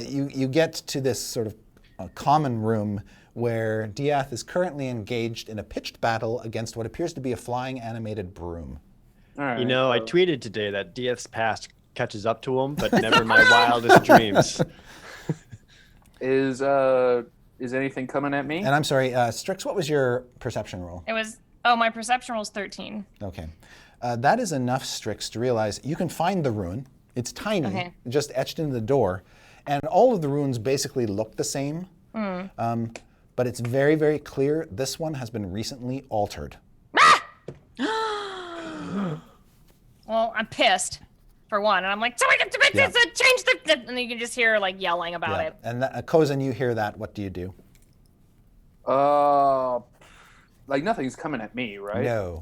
You get to this sort of common room where Dieth is currently engaged in a pitched battle against what appears to be a flying animated broom. All right, You know, I tweeted today that Dieth's past catches up to him, but never my wildest dreams. Is anything coming at me? And I'm sorry, Strix, what was your perception roll? It was, my perception roll is 13. Okay. That is enough, Strix, to realize you can find the rune. It's tiny, Okay. just etched into the door. And all of the runes basically look the same. But it's very, very clear this one has been recently altered. Well, I'm pissed, for one, and I'm like, so we can change the, and you can just hear like yelling about it. And Chozen, you hear that. What do you do? Like nothing's coming at me, right? No.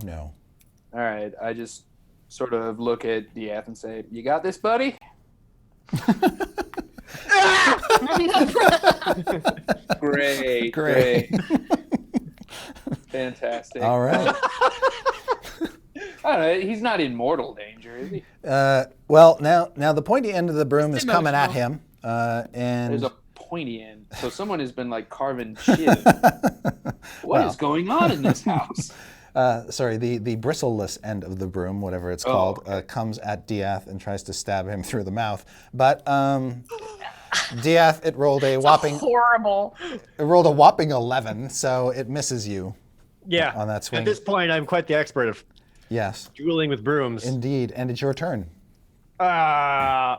All right, I just sort of look at Dieth and say, "You got this, buddy." Great. Fantastic. All right. I don't know. He's not in mortal danger, is he? Well, now the pointy end of the broom is coming at him, and There's a pointy end. So someone has been like carving shit. What is going on in this house? sorry, the bristleless end of the broom, whatever it's called, comes at Dieth and tries to stab him through the mouth. But Dieth, it rolled a whopping Horrible. It rolled a whopping 11, so it misses you. Yeah. On that swing. At this point, I'm quite the expert of Yes, dueling with brooms. indeed, and it's your turn. Uh,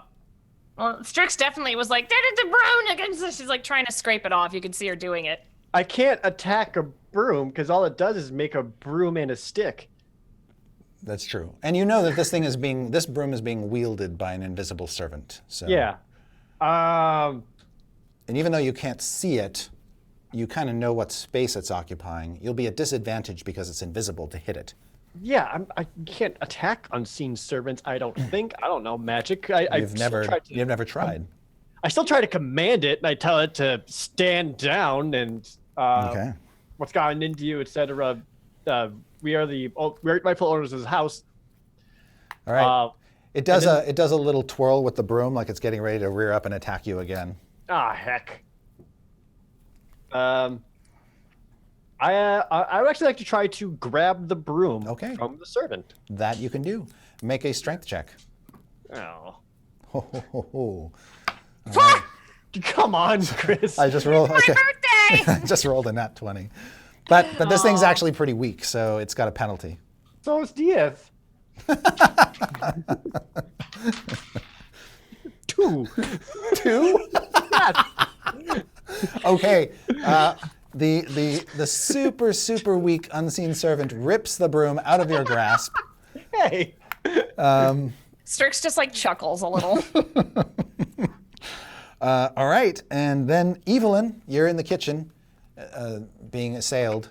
Well, Strix definitely was like, the broom against this. She's like trying to scrape it off. You can see her doing it. I can't attack a broom because all it does is make a broom and a stick. That's true, and you know that this broom is being wielded by an invisible servant. So Yeah. And even though you can't see it, you kind of know what space it's occupying. You'll be at disadvantage because it's invisible to hit it. Yeah, I can't attack unseen servants. I don't think. I don't know magic. You've never tried. I still try to command it, and I tell it to stand down and Okay. what's gotten into you, etc. We are the rightful owners of this house. All right. It does a little twirl with the broom, like it's getting ready to rear up and attack you again. Heck. I would actually like to try to grab the broom from the servant. That you can do. Make a strength check. Oh. Ho, ho, ho, ho. Come on, Chris. I just rolled. My birthday! I just rolled a nat 20. But this thing's actually pretty weak, so it's got a penalty. So is Dieth. 2. 2? Yes. Okay. The super weak unseen servant rips the broom out of your grasp. Hey. Strix just like chuckles a little. All right, and then Evelyn, you're in the kitchen, being assailed.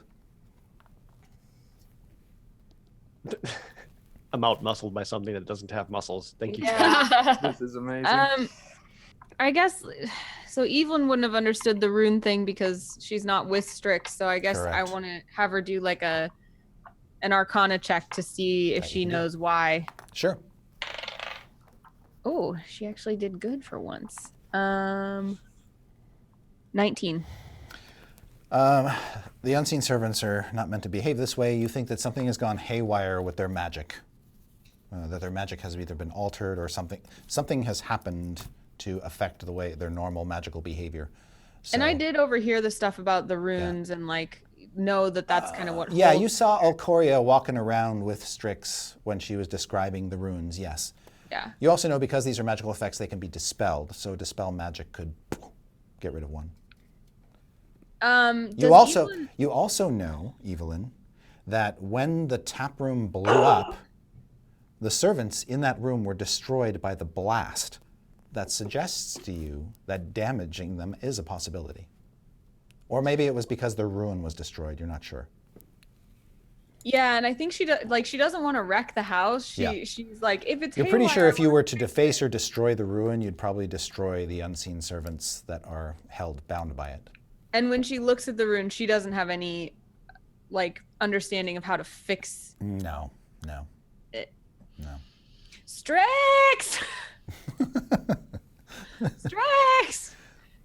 I'm out-muscled by something that doesn't have muscles. Thank you. This is amazing. I guess so. Evelyn wouldn't have understood the rune thing because she's not with Strix. So I guess I Correct. want to have her do like an Arcana check to see if she knows why. Sure. Oh, she actually did good for once. 19. The unseen servants are not meant to behave this way. You think that something has gone haywire with their magic. That their magic has either been altered or something has happened to affect the way their normal magical behavior. So, And I did overhear the stuff about the runes and like know that that's kind of what. Yeah, holds- you saw Alcoria walking around with Strix when she was describing the runes, yes. Yeah. You also know because these are magical effects, they can be dispelled. So dispel magic could get rid of one. You also know, Evelyn, that when the tap room blew up, the servants in that room were destroyed by the blast. That suggests to you that damaging them is a possibility. Or maybe it was because the ruin was destroyed. You're not sure. Yeah, and I think she doesn't want to wreck the house. Yeah. She's like, if it's You're pretty haywire, sure if I you wanna were to fix deface it. or destroy the ruin, you'd probably destroy the unseen servants that are held bound by it. And when she looks at the ruin, she doesn't have any understanding of how to fix No. it. No. Strix! Strix!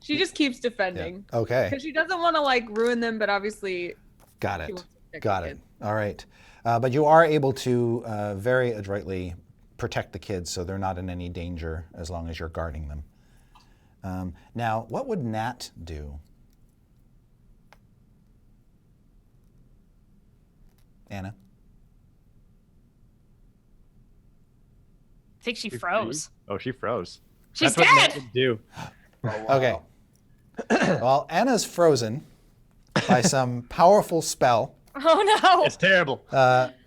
She just keeps defending. Yeah. Okay. Because she doesn't want to ruin them, but obviously Got she it. wants to protect Got the it. kids. All right. But you are able to very adroitly protect the kids so they're not in any danger as long as you're guarding them. Now, what would Nat do? Anna? I think she froze. Oh, she froze. She's That's what Nat dead. would do. Okay. Well, Anna's frozen by some powerful spell. Oh no. It's terrible.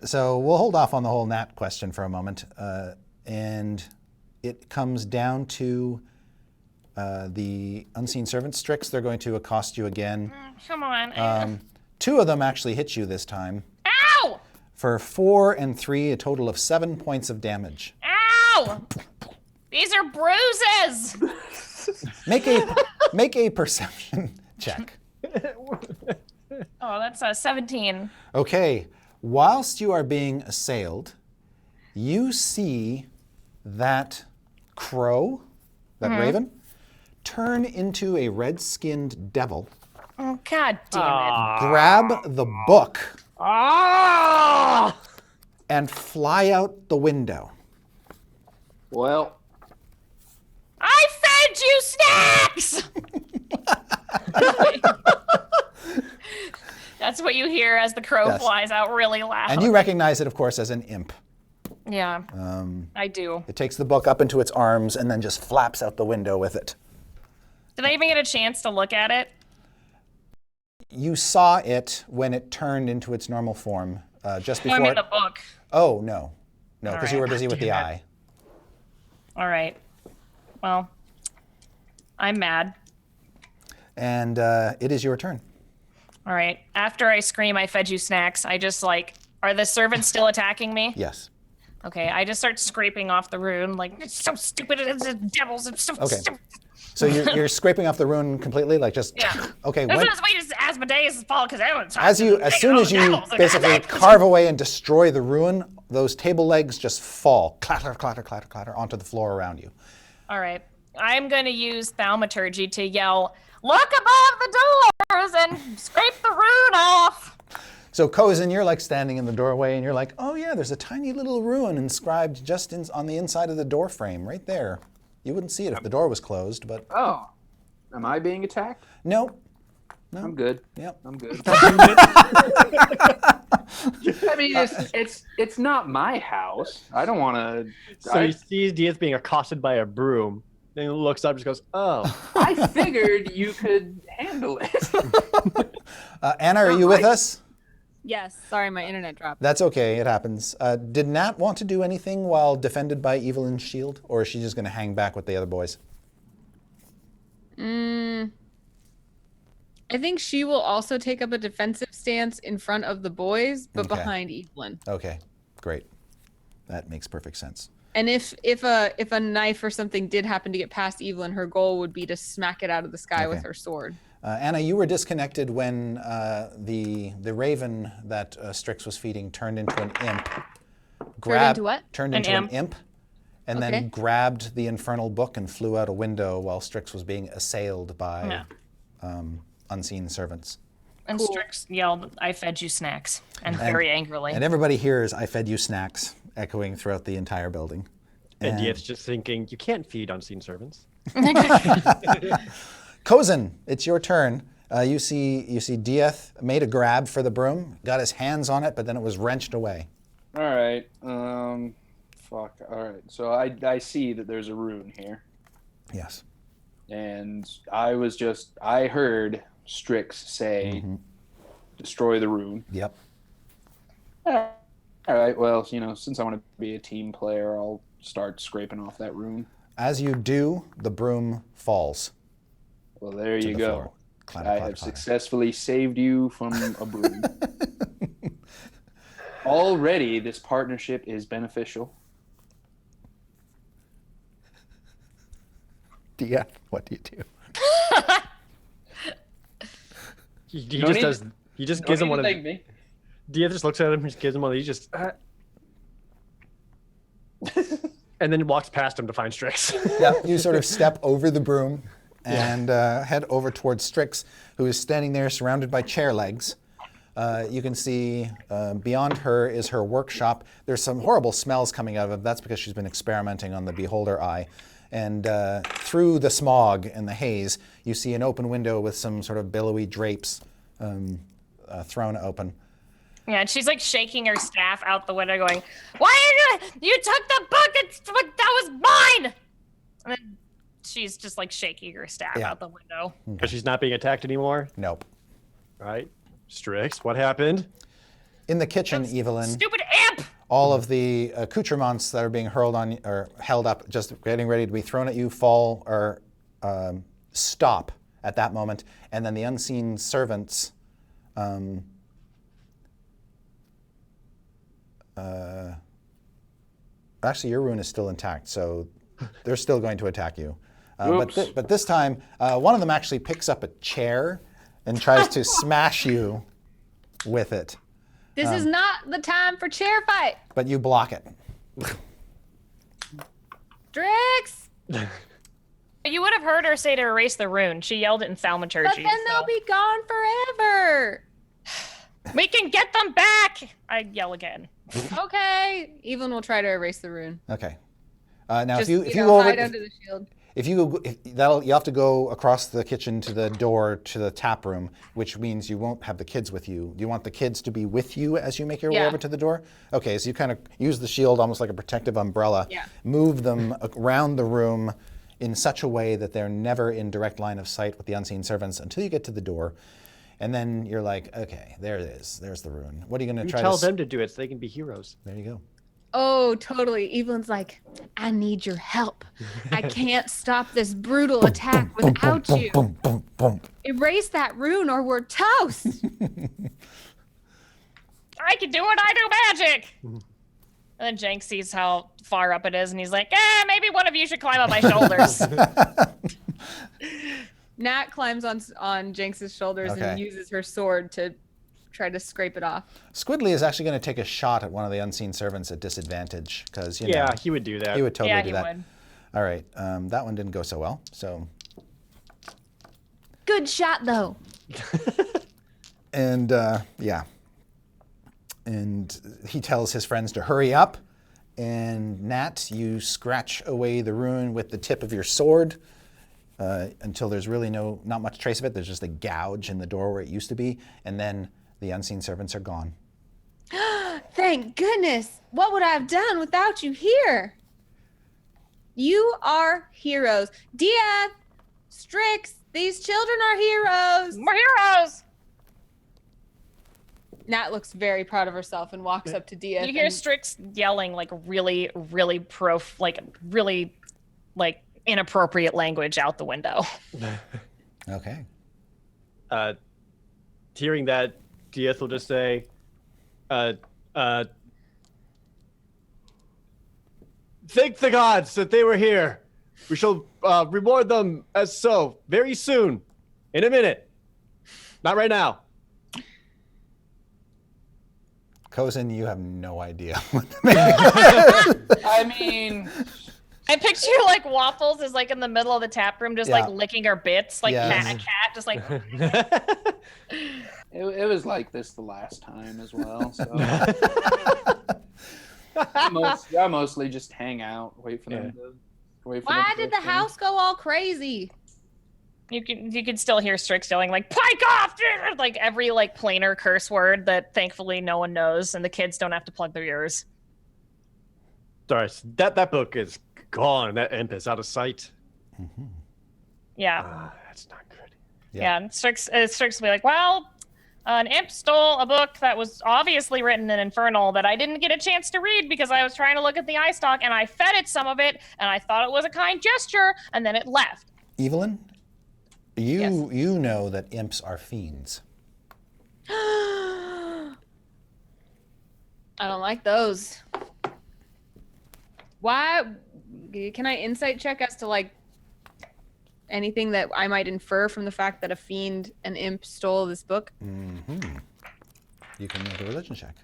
So we'll hold off on the whole Nat question for a moment. And it comes down to the unseen servant Strix. They're going to accost you again. Come on. 2 of them actually hit you this time. Ow! For 4 and 3, a total of 7 points of damage. Ow! These are bruises. Make a perception check. Oh, that's 17. Okay, whilst you are being assailed, you see that crow, that raven, turn into a red-skinned devil, Oh god damn it. grab the book, Ah! and fly out the window. Well, I fed you snacks. That's what you hear as the crow Yes. flies out really loud. And you recognize it, of course, as an imp. Yeah, I do. It takes the book up into its arms and then just flaps out the window with it. Did I even get a chance to look at it? You saw it when it turned into its normal form, just No, before. I mean the book. Oh, no, because you All were right. busy with the Damn it. eye. All right. Well, I'm mad. And it is your turn. All right. After I scream, I fed you snacks. I just are the servants still attacking me? Yes. Okay. I just start scraping off the rune. It's so stupid. It's the devils. It's so Okay. stupid. So you're scraping off the rune completely, just. Yeah. Okay. This When, is wait, it's Asmodeus' fault because everyone's as soon as you basically carve away and destroy the ruin, those table legs just fall, clatter, clatter, clatter, clatter, onto the floor around you. All right. I'm going to use thaumaturgy to yell, "Look above the doors and scrape the rune off." So Chozen, you're standing in the doorway, and you're like, oh yeah, there's a tiny little rune inscribed just on the inside of the door frame, right there. You wouldn't see it if the door was closed, but oh, am I being attacked? no. I'm good. Yep. I'm good. I mean, it's not my house. I don't want to. So he sees Diaz being accosted by a broom. Then he looks up and just goes, oh. I figured you could handle it. Anna, are you with us? Yes. Sorry, my internet dropped. That's okay, it happens. Did Nat want to do anything while defended by Evelyn's shield, or is she just going to hang back with the other boys? I think she will also take up a defensive stance in front of the boys, but Okay. behind Evelyn. Okay, great. That makes perfect sense. And if a knife or something did happen to get past Evelyn, her goal would be to smack it out of the sky with Okay. her sword. Anna, you were disconnected when the raven that Strix was feeding turned into an imp. into what? Turned An into imp. an imp, and Okay. then grabbed the infernal book and flew out a window while Strix was being assailed by unseen servants. And Strix yelled, "I fed you snacks," and very angrily. And everybody hears, "I fed you snacks," echoing throughout the entire building. And Diaz just thinking, you can't feed unseen servants. Chozen, it's your turn. You see Dieth made a grab for the broom, got his hands on it, but then it was wrenched away. All right. Fuck. All right. So I see that there's a rune here, Yes. and I heard Strix say, "Destroy the rune." Yep. All right. Well, since I want to be a team player, I'll start scraping off that rune. As you do, the broom falls. Well, there To you the go. floor. Clatter, I clatter, have clatter. successfully saved you from a broom. Already, this partnership is beneficial. Yeah, what do you do? He No just need- does. He just Don't gives him need one to of. thank me. Dia just looks at him. Just gives him one. He just. And then walks past him to find Strix. Yeah, you sort of step over the broom and head over towards Strix, who is standing there surrounded by chair legs. You can see beyond her is her workshop. There's some horrible smells coming out of it. That's because she's been experimenting on the beholder eye. And through the smog and the haze, you see an open window with some sort of billowy drapes thrown open. Yeah, and she's like shaking her staff out the window, going, "Why are you took the book? That was mine!" And then she's just like shaking her staff out the window. Because she's not being attacked anymore. Nope. Right. Strix, what happened? In the kitchen, Evelyn, Stupid imp! all of the accoutrements that are being hurled on or held up, just getting ready to be thrown at you, fall or stop at that moment, and then the unseen servants. Actually, your rune is still intact, so they're still going to attack you. But this time, one of them actually picks up a chair and tries to smash you with it. This is not the time for chair fight. But you block it. Drix! You would have heard her say to erase the rune. She yelled it in thaumaturgy. But then they'll be gone forever. We can get them back! I yell again. Okay. Evelyn will try to erase the rune. Okay. Now, Just, if you go over, hide under the shield. you have to go across the kitchen to the door to the tap room, which means you won't have the kids with you. Do you want the kids to be with you as you make your way Yeah. over to the door? Okay, so you kind of use the shield almost like a protective umbrella. Yeah. Move them around the room in such a way that they're never in direct line of sight with the unseen servants until you get to the door. And then you're like, okay, there it is. There's the rune. What are you going to try Tell to... them to do it so they can be heroes. There you go. Oh, totally. Evelyn's like, I need your help. I can't stop this brutal attack without you. Boom, boom, boom. Erase that rune or we're toast. I can do it, I do magic! And then Jank sees how far up it is, and he's like, maybe one of you should climb on my shoulders. Nat climbs on Jinx's shoulders Okay. and uses her sword to try to scrape it off. Squidly is actually going to take a shot at one of the unseen servants at disadvantage, because, you know... Yeah, he would do that. He would totally Yeah, do he that. would. All right, that one didn't go so well. So, Good shot, though. and yeah, and he tells his friends to hurry up. And Nat, you scratch away the rune with the tip of your sword until there's really not much trace of it. There's just a gouge in the door where it used to be, and then the unseen servants are gone. Thank goodness. What would I have done without you here? You are heroes. Dia, Strix, these children are heroes. We're heroes! Nat looks very proud of herself and walks up to Dia. You hear Strix yelling like really, really really inappropriate language out the window. Okay. Hearing that, Dieth will just say, thank the gods that they were here. We shall reward them as so very soon. In a minute. Not right now. Chozen, you have no idea. I mean, I picture like Waffles is like in the middle of the tap room, just like licking her bits, like Yes. cat, just like. it was like this the last time as well. So I mostly just hang out, wait for them to wait for them Why to did the finish. house go all crazy? You can still hear Strix yelling like "pike off," like every like planar curse word that thankfully no one knows, and the kids don't have to plug their ears. Sorry, that book is gone. That imp is out of sight. Yeah, That's not good. yeah. And Strix will be like, "Well, An imp stole a book that was obviously written in infernal that I didn't get a chance to read because I was trying to look at the eye stalk, and I fed it some of it, and I thought it was a kind gesture, and then it left. Evelyn, Yes. you know that imps are fiends. I don't like those. Why? Can I insight check as to like anything that I might infer from the fact that a fiend, an imp, stole this book? Mm-hmm. You can make a religion check.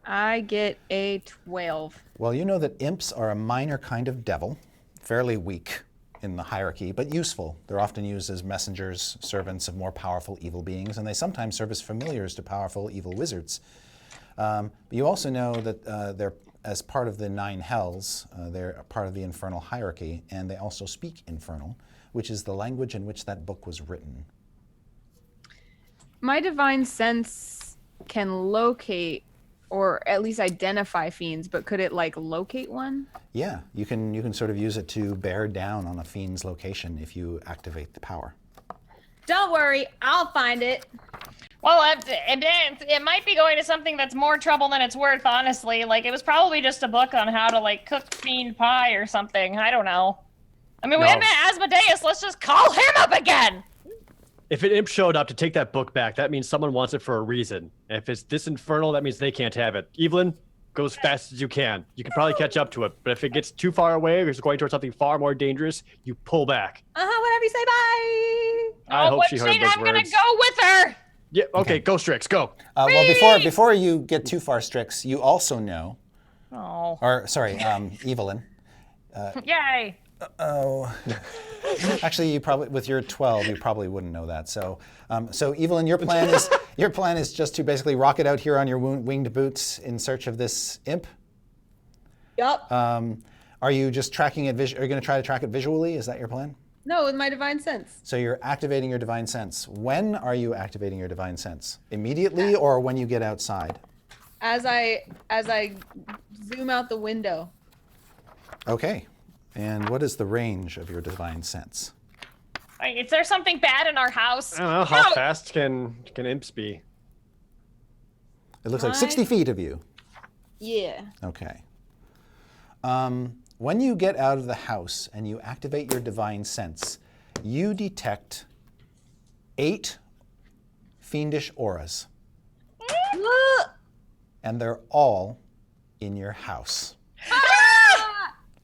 I get a 12. Well, you know that imps are a minor kind of devil, fairly weak in the hierarchy, but useful. They're often used as messengers, servants of more powerful evil beings, and they sometimes serve as familiars to powerful evil wizards. But you also know that they're, as part of the 9 hells, they're a part of the infernal hierarchy, and they also speak infernal, which is the language in which that book was written. My divine sense can locate or at least identify fiends, but could it like locate one? Yeah, you can sort of use it to bear down on a fiend's location if you activate the power. Don't worry, I'll find it. Well, it might be going to something that's more trouble than it's worth, honestly. Like, it was probably just a book on how to, like, cook fiend pie or something. I don't know. I mean, we No. had Asmodeus. Let's just call him up again. If an imp showed up to take that book back, that means someone wants it for a reason. And if it's this infernal, that means they can't have it. Evelyn, go as fast as you can. You can probably catch up to it, but if it gets too far away or it's going towards something far more dangerous, you pull back. Whatever you say, bye. I hope what she heard Shane, those I'm gonna words. go with her. Yeah, okay, go Strix, go. Well, before you get too far, Strix, you also know, Oh, or sorry, Evelyn. yay. Oh, actually, you probably with your 12, you probably wouldn't know that. So, so Evelyn, your plan is just to basically rocket out here on your winged boots in search of this imp. Yup. Are you just tracking it? Are you going to try to track it visually? Is that your plan? No, with my divine sense. So you're activating your divine sense. When are you activating your divine sense? Immediately, or when you get outside? As I zoom out the window. Okay. And what is the range of your divine sense? Like, is there something bad in our house? I don't know, how fast can imps be? It looks like 60 feet of you. Yeah. Okay. When you get out of the house and you activate your divine sense, you detect 8 fiendish auras. And they're all in your house.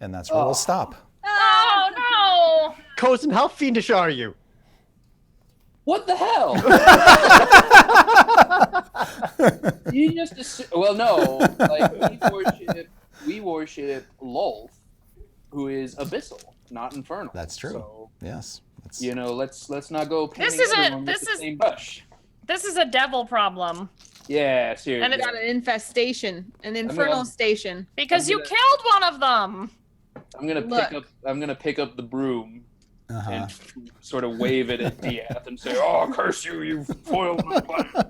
And that's where we'll stop. Oh, no. Chozen, how fiendish are you? What the hell? You just well, no. Like we worship Lolth, who is abyssal, not infernal. That's true. So, Yes. That's, you know, let's not go painting This isn't- everyone with this the is- same brush. This is a devil problem. Yeah, seriously. And It's got an infestation, an infernal gonna- station. Because you gonna- killed one of them. I'm gonna pick up the broom and sort of wave it at Diath and say, "Oh, curse you! You foiled my plan." all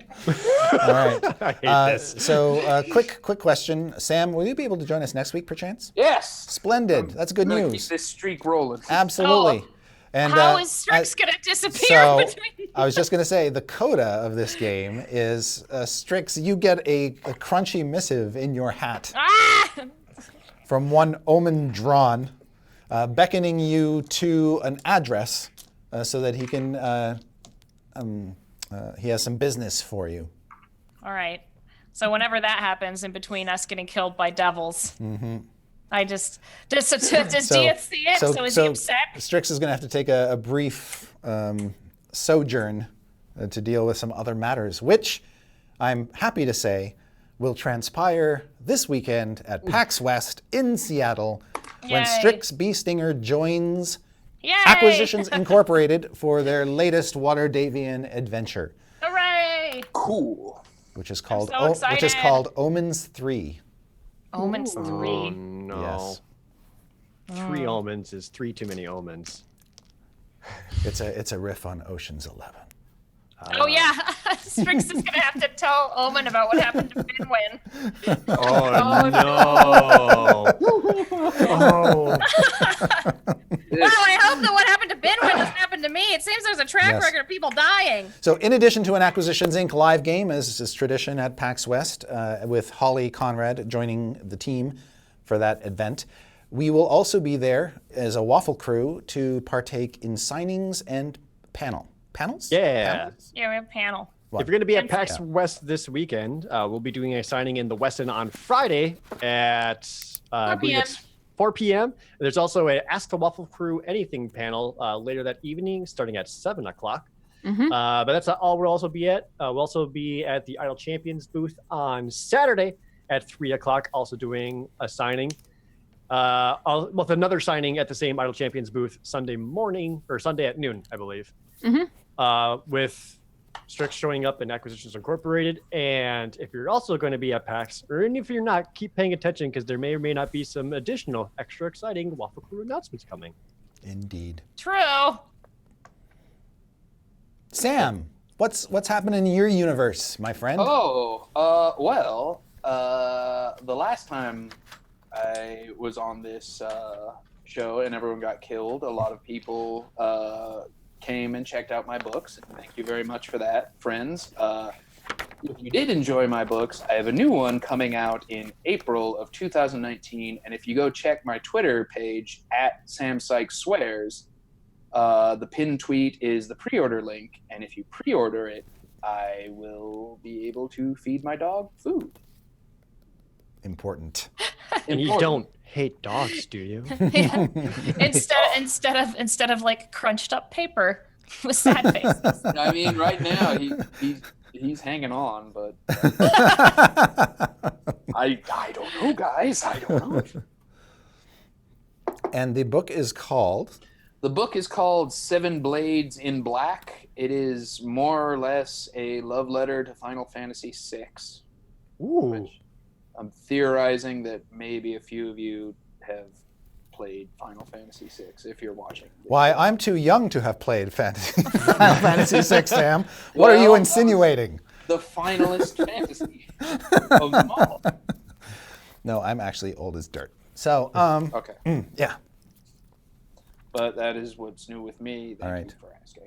right. I hate this. So, quick question. Sam, will you be able to join us next week, perchance? Yes. Splendid. That's good I'm gonna news. keep this streak rolling. Absolutely. And How is Strix gonna disappear so between? I was just going to say the coda of this game is Strix. You get a crunchy missive in your hat Ah! from one Omen Drawn, beckoning you to an address so that he can. He has some business for you. All right. So whenever that happens, in between us getting killed by devils, I does Diath see it? So is he upset? Strix is going to have to take a brief sojourn to deal with some other matters, which I'm happy to say will transpire this weekend at PAX West in Seattle when Yay. Strix B. Stinger joins Yay! Acquisitions Incorporated for their latest Water Davian adventure, Hooray! Cool. which is called so excited. Omens 3. Omens 3. Oh no. Yes. 3 omens is 3 too many omens. It's a riff on Ocean's 11. Oh yeah, Strix is gonna have to tell Omen about what happened to Binwin. Oh no. Oh. Well, I hope that what happened to Binwin doesn't happen to me. It seems there's a track Yes. record of people dying. So in addition to an Acquisitions Inc. live game, as is tradition at PAX West, with Holly Conrad joining the team for that event, we will also be there as a waffle crew to partake in signings and panels? Yeah. Panels? Yeah, we have a panel. What? If you're going to be at And- PAX West this weekend, we'll be doing a signing in the Westin on Friday at 4 I believe p.m. it's 4 p.m. There's also a Ask the Waffle Crew Anything panel later that evening, starting at 7 o'clock. But that's not all we'll also be at. We'll also be at the Idle Champions booth on Saturday at 3 o'clock, also doing a signing. With another signing at the same Idle Champions booth Sunday morning, or Sunday at noon, I believe. With Strix showing up in Acquisitions Incorporated. And if you're also going to be at PAX, or even if you're not, keep paying attention because there may or may not be some additional extra exciting Waffle Crew announcements coming. Indeed. True. Sam, what's happening in your universe, my friend? Oh, the last time I was on this show and everyone got killed, a lot of people came and checked out my books. And thank you very much for that, friends. If you did enjoy my books, I have a new one coming out in April of 2019. And if you go check my Twitter page at Sam Sykes Swears, the pinned tweet is the pre-order link. And if you pre-order it, I will be able to feed my dog food. Important. And you don't hate dogs, do you? Yeah. Instead of like crunched up paper with sad faces. I mean, right now he's hanging on, but I don't know, guys. I don't know. And the book is called? The book is called Seven Blades in Black. It is more or less a love letter to Final Fantasy VI. Ooh. Which I'm theorizing that maybe a few of you have played Final Fantasy VI if you're watching. Why, I'm too young to have played Final Fantasy VI, Sam. What are you Well, insinuating? The finalist fantasy of them all. No, I'm actually old as dirt. So, Okay. yeah. But that is what's new with me. Thank All right. you for asking.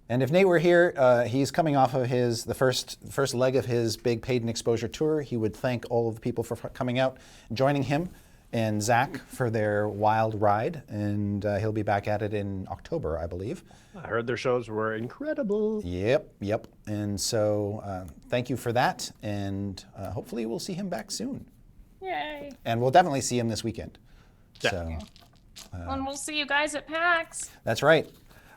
And if Nate were here, he's coming off of the first leg of his big paid and exposure tour. He would thank all of the people for coming out, joining him, and Zach for their wild ride. And he'll be back at it in October, I believe. I heard their shows were incredible. Yep. And so thank you for that. And hopefully we'll see him back soon. Yay. And we'll definitely see him this weekend. Yeah. So And we'll see you guys at PAX. that's right.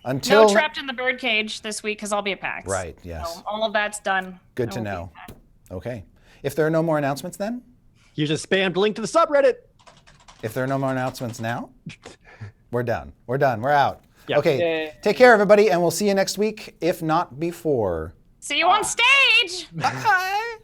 Until No trapped in the birdcage this week because I'll be at PAX. Right, yes. So all of that's done. Good I to will be know. at PAX. Okay. If there are no more announcements then? You just spammed link to the subreddit. If there are no more announcements now, we're done. We're out. Yeah. Okay. Yay. Take care, everybody, and we'll see you next week, if not before. See you on stage. Bye.